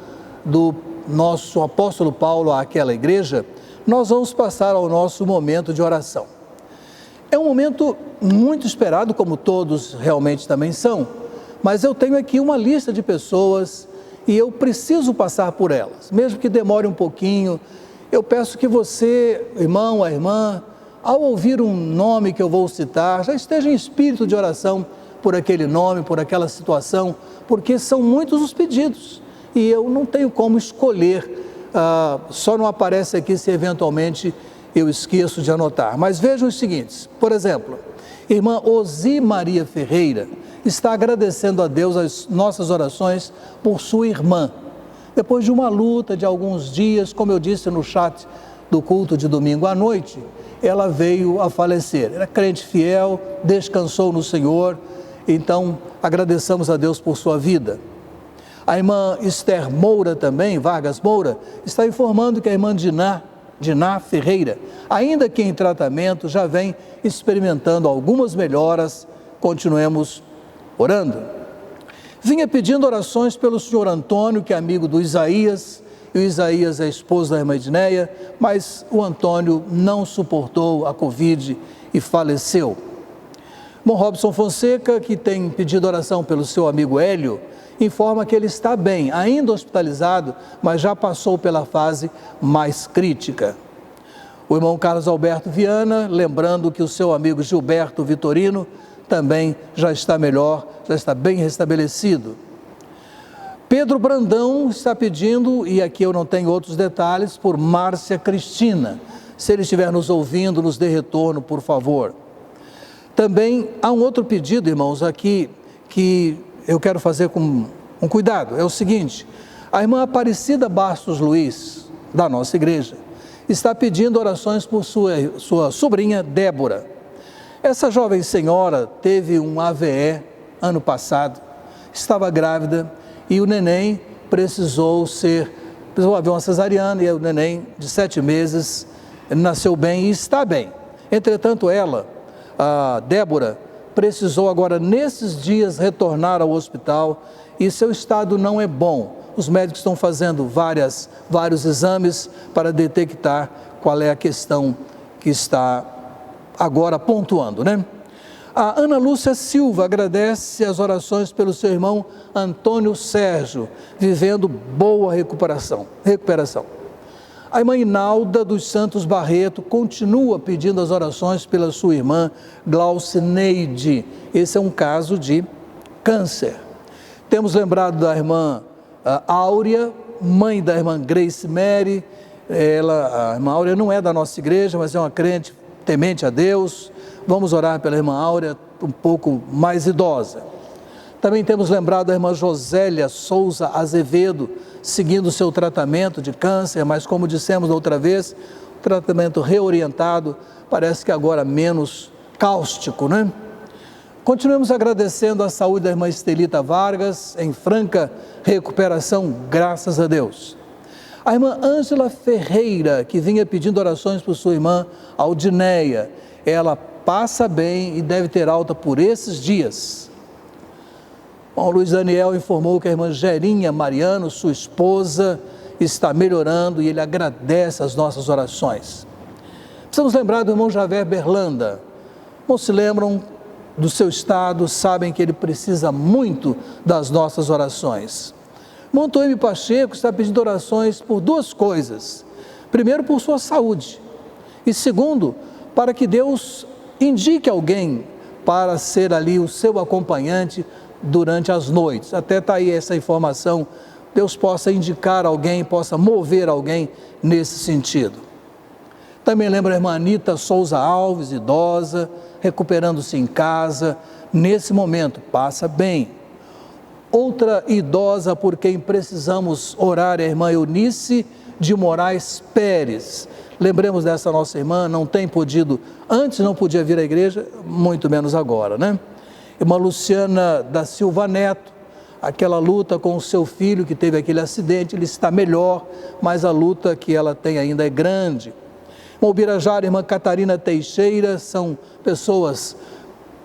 do nosso apóstolo Paulo àquela igreja, nós vamos passar ao nosso momento de oração. É um momento muito esperado, como todos realmente também são, mas eu tenho aqui uma lista de pessoas e eu preciso passar por elas, mesmo que demore um pouquinho. Eu peço que você, irmão, a irmã, ao ouvir um nome que eu vou citar, já esteja em espírito de oração por aquele nome, por aquela situação, porque são muitos os pedidos e eu não tenho como escolher, só não aparece aqui se eventualmente eu esqueço de anotar. Mas vejam os seguintes: por exemplo, irmã Osi Maria Ferreira está agradecendo a Deus as nossas orações por sua irmã. Depois de uma luta de alguns dias, como eu disse no chat do culto de domingo à noite, ela veio a falecer. Era crente fiel, descansou no Senhor, então agradecemos a Deus por sua vida. A irmã Esther Moura também, Vargas Moura, está informando que a irmã Diná Ferreira, ainda que em tratamento, já vem experimentando algumas melhoras. Continuemos orando. Vinha pedindo orações pelo senhor Antônio, que é amigo do Isaías, e o Isaías é esposo da irmã Edneia, mas o Antônio não suportou a Covid e faleceu. Bom, Robson Fonseca, que tem pedido oração pelo seu amigo Hélio, informa que ele está bem, ainda hospitalizado, mas já passou pela fase mais crítica. O irmão Carlos Alberto Viana, lembrando que o seu amigo Gilberto Vitorino também já está melhor, já está bem restabelecido. Pedro Brandão está pedindo, e aqui eu não tenho outros detalhes, por Márcia Cristina. Se ele estiver nos ouvindo, nos dê retorno, por favor. Também há um outro pedido, irmãos, aqui, que eu quero fazer com um cuidado. É o seguinte: a irmã Aparecida Bastos Luiz, da nossa igreja, está pedindo orações por sua sobrinha Débora. Essa jovem senhora teve um AVE ano passado, estava grávida, e o neném precisou haver uma cesariana, e o neném de 7 meses nasceu bem e está bem. Entretanto, a Débora, precisou agora nesses dias retornar ao hospital e seu estado não é bom. Os médicos estão fazendo vários exames para detectar qual é a questão que está agora pontuando, né? A Ana Lúcia Silva agradece as orações pelo seu irmão Antônio Sérgio, vivendo boa recuperação. A irmã Inalda dos Santos Barreto continua pedindo as orações pela sua irmã Glaucineide. Esse é um caso de câncer. Temos lembrado da irmã Áurea, mãe da irmã Grace Mary. A irmã Áurea não é da nossa igreja, mas é uma crente temente a Deus. Vamos orar pela irmã Áurea, um pouco mais idosa. Também temos lembrado da irmã Josélia Souza Azevedo, seguindo o seu tratamento de câncer, mas como dissemos da outra vez, tratamento reorientado, parece que agora menos cáustico, né? Continuamos agradecendo a saúde da irmã Estelita Vargas, em franca recuperação, graças a Deus. A irmã Ângela Ferreira, que vinha pedindo orações por sua irmã Aldineia, ela passa bem e deve ter alta por esses dias. Bom, Luiz Daniel informou que a irmã Gerinha Mariano, sua esposa, está melhorando e ele agradece as nossas orações. Precisamos lembrar do irmão Javé Berlanda. Não se lembram do seu estado, sabem que ele precisa muito das nossas orações. Montoime Pacheco está pedindo orações por duas coisas. Primeiro, por sua saúde. E segundo, para que Deus indique alguém para ser ali o seu acompanhante durante as noites. Até está aí essa informação. Deus possa indicar alguém, possa mover alguém nesse sentido. Também lembra a irmã Anita Souza Alves, idosa, recuperando-se em casa. Nesse momento, passa bem. Outra idosa por quem precisamos orar é a irmã Eunice de Moraes Pérez. Lembremos dessa nossa irmã, não tem podido, antes não podia vir à igreja, muito menos agora, né? Irmã Luciana da Silva Neto, aquela luta com o seu filho que teve aquele acidente, ele está melhor, mas a luta que ela tem ainda é grande. Irmã Ubirajara, irmã Catarina Teixeira, são pessoas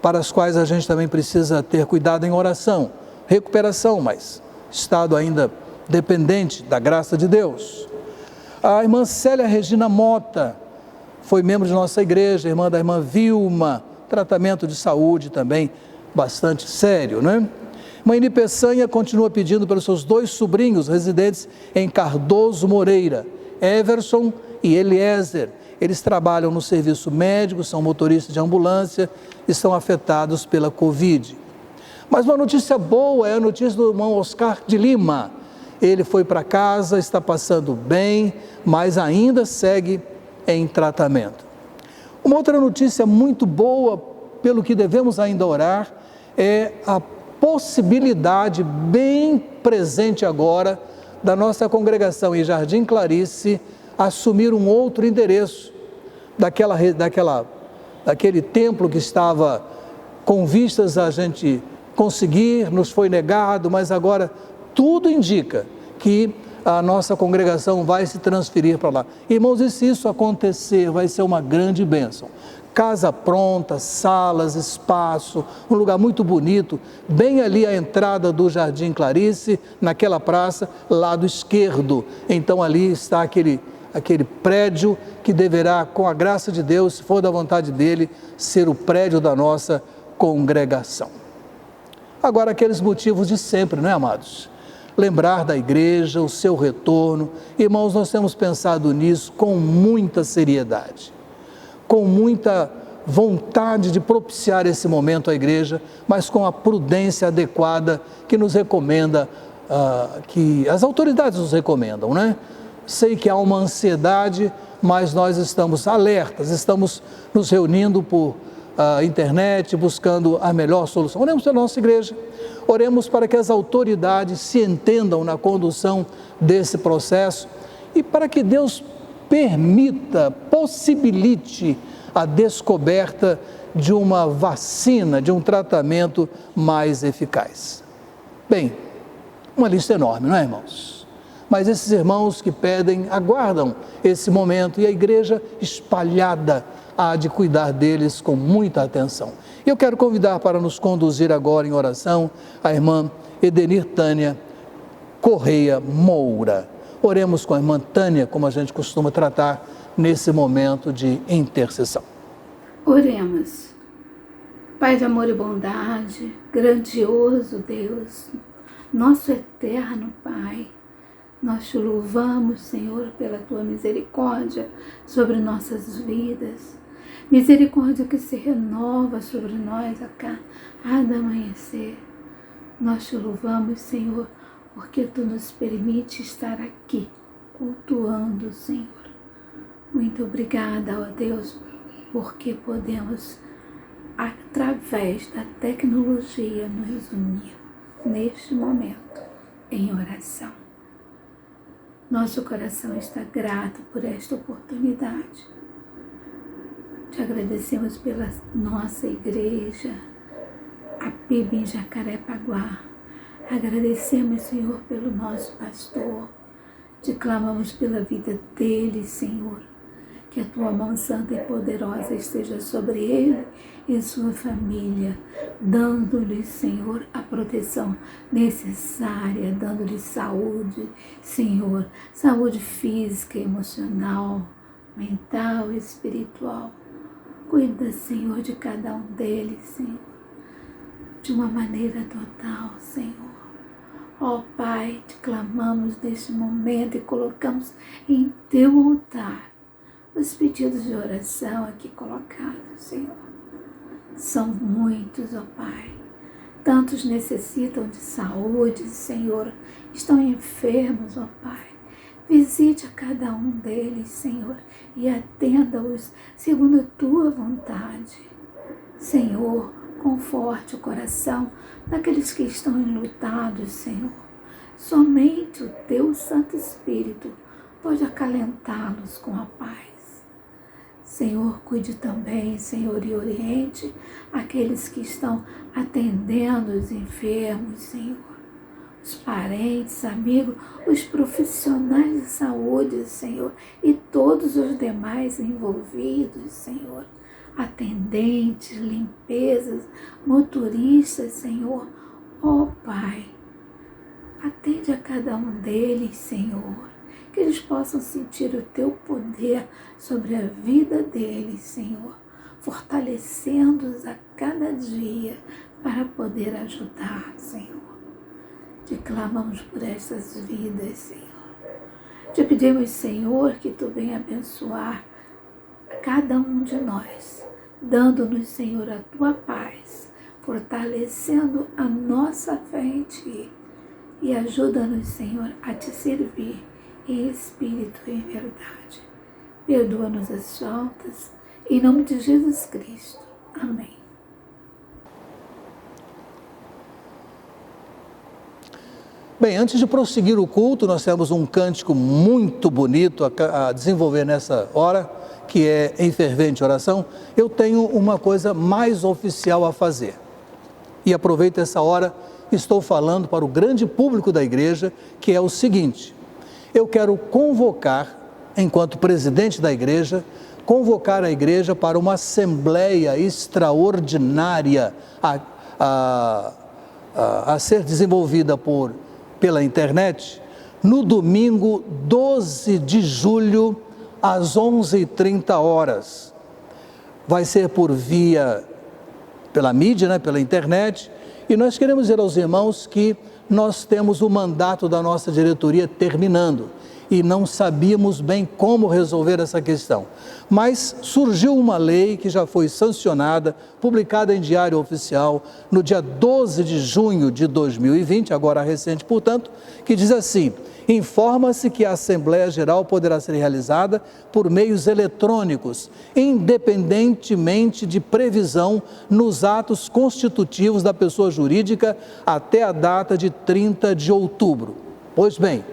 para as quais a gente também precisa ter cuidado em oração. Recuperação, mas estado ainda dependente da graça de Deus. A irmã Célia Regina Mota foi membro de nossa igreja, irmã da irmã Vilma, tratamento de saúde também bastante sério, né? Irmã Ine Peçanha continua pedindo pelos seus dois sobrinhos residentes em Cardoso Moreira, Everson e Eliezer. Eles trabalham no serviço médico, são motoristas de ambulância e estão afetados pela Covid. Mas uma notícia boa é a notícia do irmão Oscar de Lima. Ele foi para casa, está passando bem, mas ainda segue em tratamento. Uma outra notícia muito boa, pelo que devemos ainda orar, é a possibilidade bem presente agora da nossa congregação em Jardim Clarice assumir um outro endereço daquele templo que estava com vistas a gente conseguir, nos foi negado, mas agora tudo indica que a nossa congregação vai se transferir para lá. Irmãos, e se isso acontecer, vai ser uma grande bênção. Casa pronta, salas, espaço, um lugar muito bonito, bem ali à entrada do Jardim Clarice, naquela praça, lado esquerdo. Então ali está aquele prédio que deverá, com a graça de Deus, se for da vontade dele, ser o prédio da nossa congregação. Agora, aqueles motivos de sempre, não é, amados? Lembrar da igreja, o seu retorno. Irmãos, nós temos pensado nisso com muita seriedade, com muita vontade de propiciar esse momento à igreja, mas com a prudência adequada que nos recomenda, que as autoridades nos recomendam, né? Sei que há uma ansiedade, mas nós estamos alertas, estamos nos reunindo por internet, buscando a melhor solução. Oremos pela nossa igreja, oremos para que as autoridades se entendam na condução desse processo e para que Deus permita, possibilite a descoberta de uma vacina, de um tratamento mais eficaz. Bem, uma lista enorme, não é, irmãos? Mas esses irmãos que pedem, aguardam esse momento e a igreja espalhada há de cuidar deles com muita atenção. Eu quero convidar para nos conduzir agora em oração a irmã Edenir Tânia Correia Moura. Oremos com a irmã Tânia, como a gente costuma tratar nesse momento de intercessão. Oremos. Pai de amor e bondade, grandioso Deus, nosso eterno Pai, nós te louvamos, Senhor, pela tua misericórdia sobre nossas vidas. Misericórdia que se renova sobre nós a cada amanhecer. Nós te louvamos, Senhor, porque tu nos permite estar aqui, cultuando, Senhor. Muito obrigada, ó Deus, porque podemos, através da tecnologia, nos unir neste momento em oração. Nosso coração está grato por esta oportunidade. Te agradecemos pela nossa igreja, a PIB em Jacarepaguá. Agradecemos, Senhor, pelo nosso pastor. Te clamamos pela vida dele, Senhor. Que a tua mão santa e poderosa esteja sobre ele e sua família, dando-lhe, Senhor, a proteção necessária, dando-lhe saúde, Senhor, saúde física, emocional, mental e espiritual. Cuida, Senhor, de cada um deles, Senhor, de uma maneira total, Senhor. Ó Pai, te clamamos neste momento e colocamos em teu altar os pedidos de oração aqui colocados, Senhor. São muitos, ó Pai. Tantos necessitam de saúde, Senhor. Estão enfermos, ó Pai. Visite a cada um deles, Senhor, e atenda-os segundo a tua vontade. Senhor, conforte o coração daqueles que estão enlutados, Senhor. Somente o teu Santo Espírito pode acalentá-los com a paz. Senhor, cuide também, Senhor, e oriente aqueles que estão atendendo os enfermos, Senhor. Os parentes, amigos, os profissionais de saúde, Senhor, e todos os demais envolvidos, Senhor. Atendentes, limpezas, motoristas, Senhor. Ó Pai, atende a cada um deles, Senhor. Que eles possam sentir o teu poder sobre a vida deles, Senhor, fortalecendo-os a cada dia para poder ajudar, Senhor. Te clamamos por essas vidas, Senhor. Te pedimos, Senhor, que tu venha abençoar a cada um de nós, dando-nos, Senhor, a tua paz, fortalecendo a nossa fé em ti e ajuda-nos, Senhor, a te servir em espírito e em verdade. Perdoa-nos as faltas, em nome de Jesus Cristo. Amém. Bem, antes de prosseguir o culto, nós temos um cântico muito bonito a desenvolver nessa hora, que é em fervente oração. Eu tenho uma coisa mais oficial a fazer. E aproveito essa hora, estou falando para o grande público da igreja, que é o seguinte: eu quero convocar, enquanto presidente da igreja, convocar a igreja para uma assembleia extraordinária a ser desenvolvida pela internet, no domingo 12 de julho, às 11h30. Vai ser pela mídia, né, pela internet, e nós queremos dizer aos irmãos que nós temos o mandato da nossa diretoria terminando e não sabíamos bem como resolver essa questão. Mas surgiu uma lei que já foi sancionada, publicada em Diário Oficial no dia 12 de junho de 2020, agora recente, portanto, que diz assim: informa-se que a Assembleia Geral poderá ser realizada por meios eletrônicos, independentemente de previsão nos atos constitutivos da pessoa jurídica até a data de 30 de outubro. Pois bem,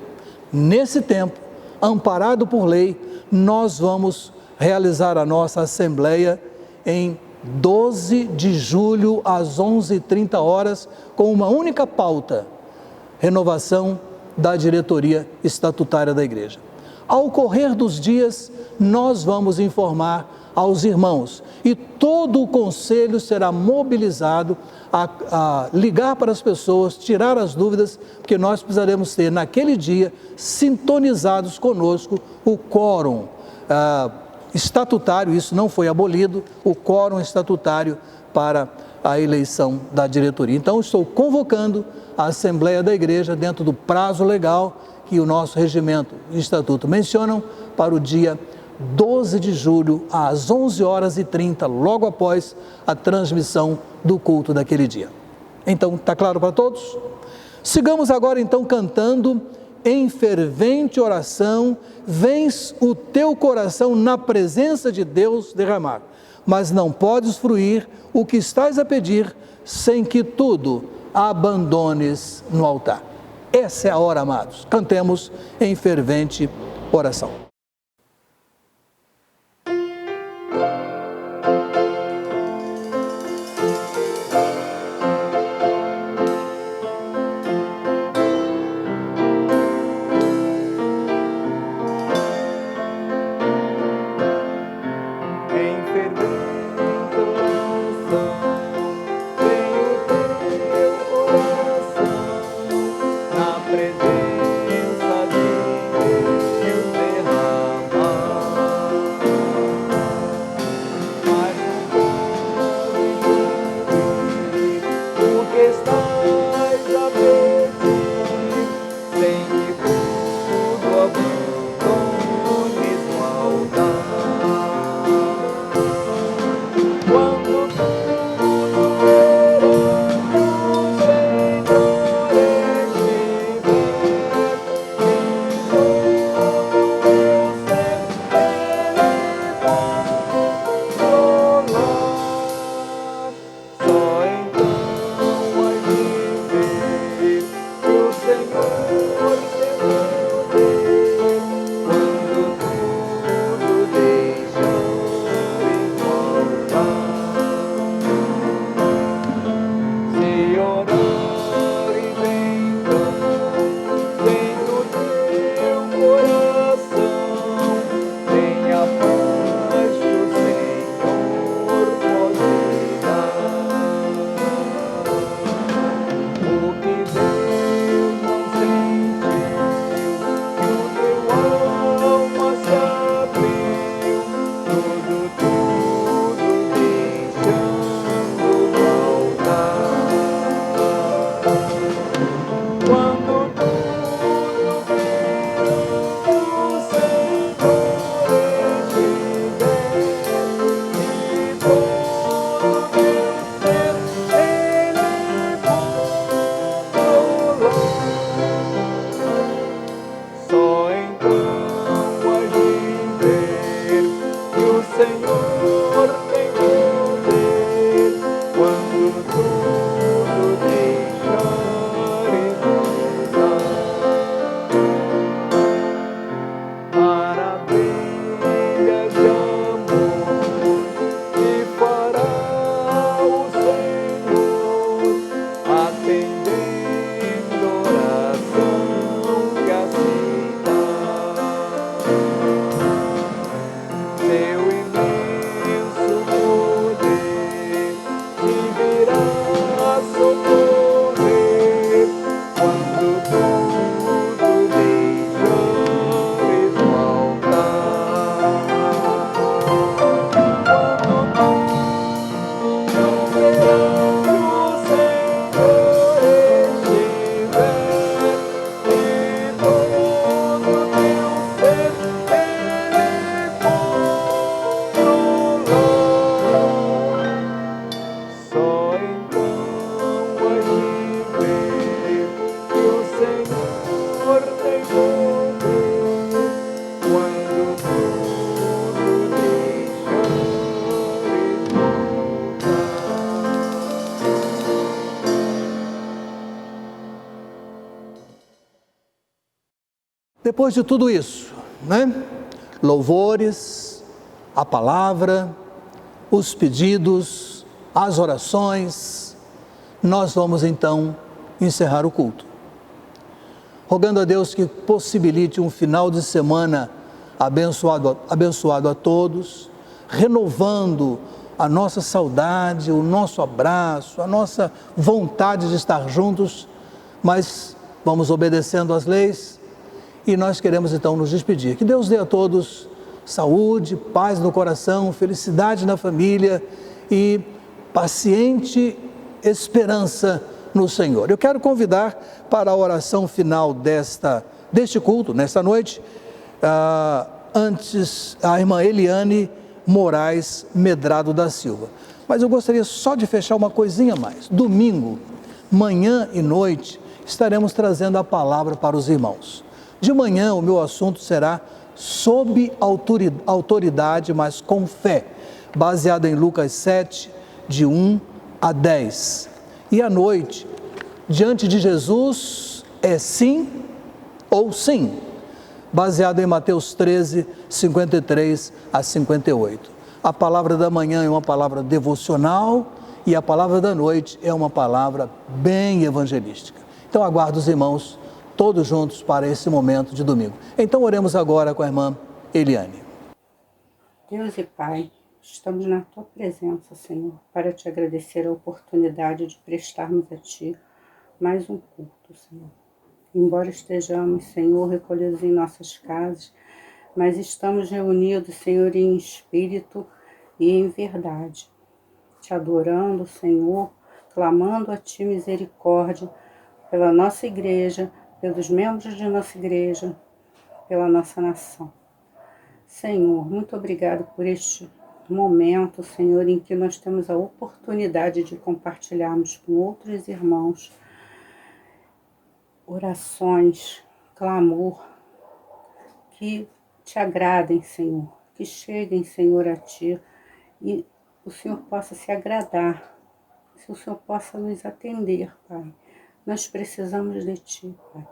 nesse tempo, amparado por lei, nós vamos realizar a nossa Assembleia em 12 de julho, às 11h30, com uma única pauta: renovação da diretoria estatutária da igreja. Ao correr dos dias, nós vamos informar aos irmãos e todo o conselho será mobilizado a ligar para as pessoas, tirar as dúvidas, porque nós precisaremos ter naquele dia, sintonizados conosco, o quórum estatutário, isso não foi abolido, o quórum estatutário para a eleição da diretoria. Então, estou convocando a Assembleia da Igreja dentro do prazo legal que o nosso regimento e estatuto mencionam para o dia 12 de julho, às 11h30, logo após a transmissão do culto daquele dia. Então, está claro para todos? Sigamos agora então cantando em fervente oração, vens o teu coração na presença de Deus derramar, mas não podes fruir o que estás a pedir sem que tudo abandones no altar. Essa é a hora, amados. Cantemos em fervente oração. Depois de tudo isso, louvores, a palavra, os pedidos, as orações, nós vamos então encerrar o culto. Rogando a Deus que possibilite um final de semana abençoado a todos, renovando a nossa saudade, o nosso abraço, a nossa vontade de estar juntos, mas vamos obedecendo às leis e nós queremos então nos despedir. Que Deus dê a todos saúde, paz no coração, felicidade na família e paciente esperança no Senhor. Eu quero convidar para a oração final deste culto, nesta noite, antes a irmã Eliane Moraes Medrado da Silva. Mas eu gostaria só de fechar uma coisinha a mais. Domingo, manhã e noite, estaremos trazendo a palavra para os irmãos. De manhã, o meu assunto será sob autoridade, mas com fé, baseado em Lucas 7, de 1 a 10. E à noite, diante de Jesus, é sim ou sim, baseado em Mateus 13, 53 a 58. A palavra da manhã é uma palavra devocional e a palavra da noite é uma palavra bem evangelística. Então aguardo os irmãos todos juntos para esse momento de domingo. Então oremos agora com a irmã Eliane. Deus e Pai, estamos na Tua presença, Senhor, para Te agradecer a oportunidade de prestarmos a Ti mais um culto, Senhor. Embora estejamos, Senhor, recolhidos em nossas casas, mas estamos reunidos, Senhor, em espírito e em verdade, Te adorando, Senhor, clamando a Ti misericórdia pela nossa igreja, pelos membros de nossa igreja, pela nossa nação. Senhor, muito obrigado por este momento, Senhor, em que nós temos a oportunidade de compartilharmos com outros irmãos orações, clamor, que Te agradem, Senhor, que cheguem, Senhor, a Ti e o Senhor possa se agradar, que o Senhor possa nos atender, Pai. Nós precisamos de Ti, Pai.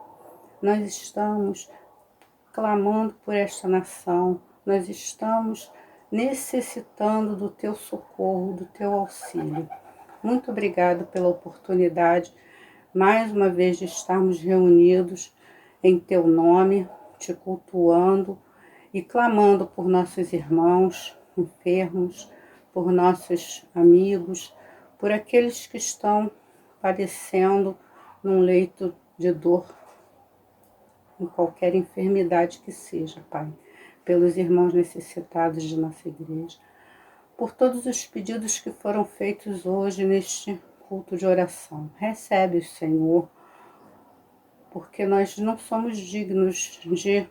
Nós estamos clamando por esta nação, nós estamos necessitando do Teu socorro, do Teu auxílio. Muito obrigado pela oportunidade, mais uma vez, de estarmos reunidos em Teu nome, Te cultuando e clamando por nossos irmãos enfermos, por nossos amigos, por aqueles que estão padecendo num leito de dor, em qualquer enfermidade que seja, Pai, pelos irmãos necessitados de nossa igreja, por todos os pedidos que foram feitos hoje neste culto de oração. Recebe, Senhor, porque nós não somos dignos de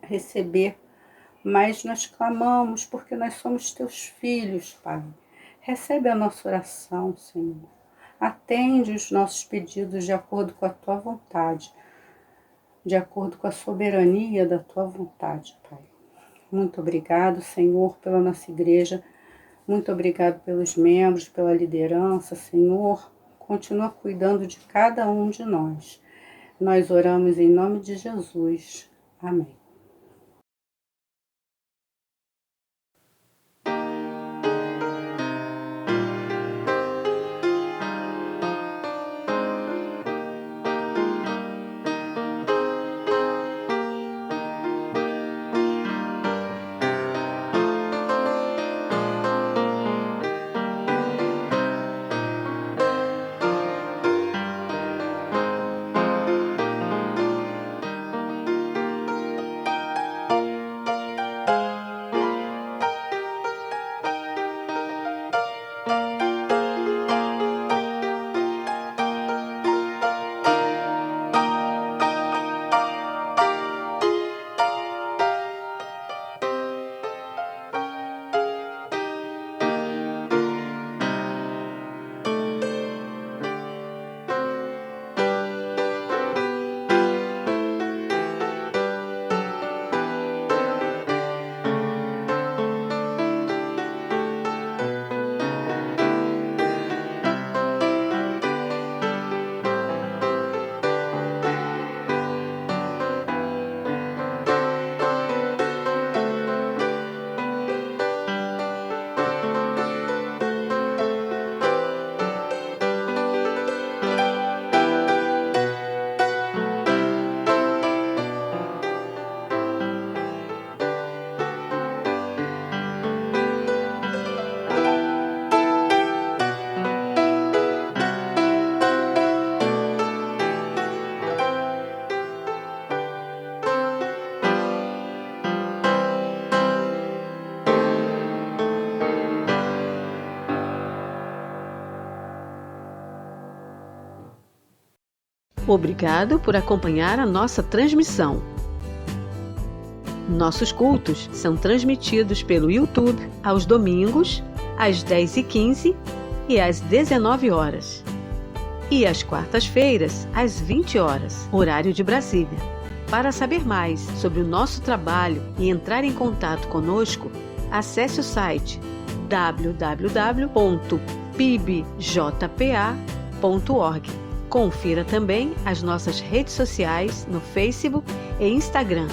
receber, mas nós clamamos porque nós somos Teus filhos, Pai. Recebe a nossa oração, Senhor. Atende os nossos pedidos de acordo com a Tua vontade, de acordo com a soberania da Tua vontade, Pai. Muito obrigado, Senhor, pela nossa igreja. Muito obrigado pelos membros, pela liderança, Senhor. Continua cuidando de cada um de nós. Nós oramos em nome de Jesus. Amém. Obrigado por acompanhar a nossa transmissão. Nossos cultos são transmitidos pelo YouTube aos domingos, às 10h15 e às 19 horas. E às quartas-feiras, às 20 horas, horário de Brasília. Para saber mais sobre o nosso trabalho e entrar em contato conosco, acesse o site www.pibjpa.org. Confira também as nossas redes sociais no Facebook e Instagram.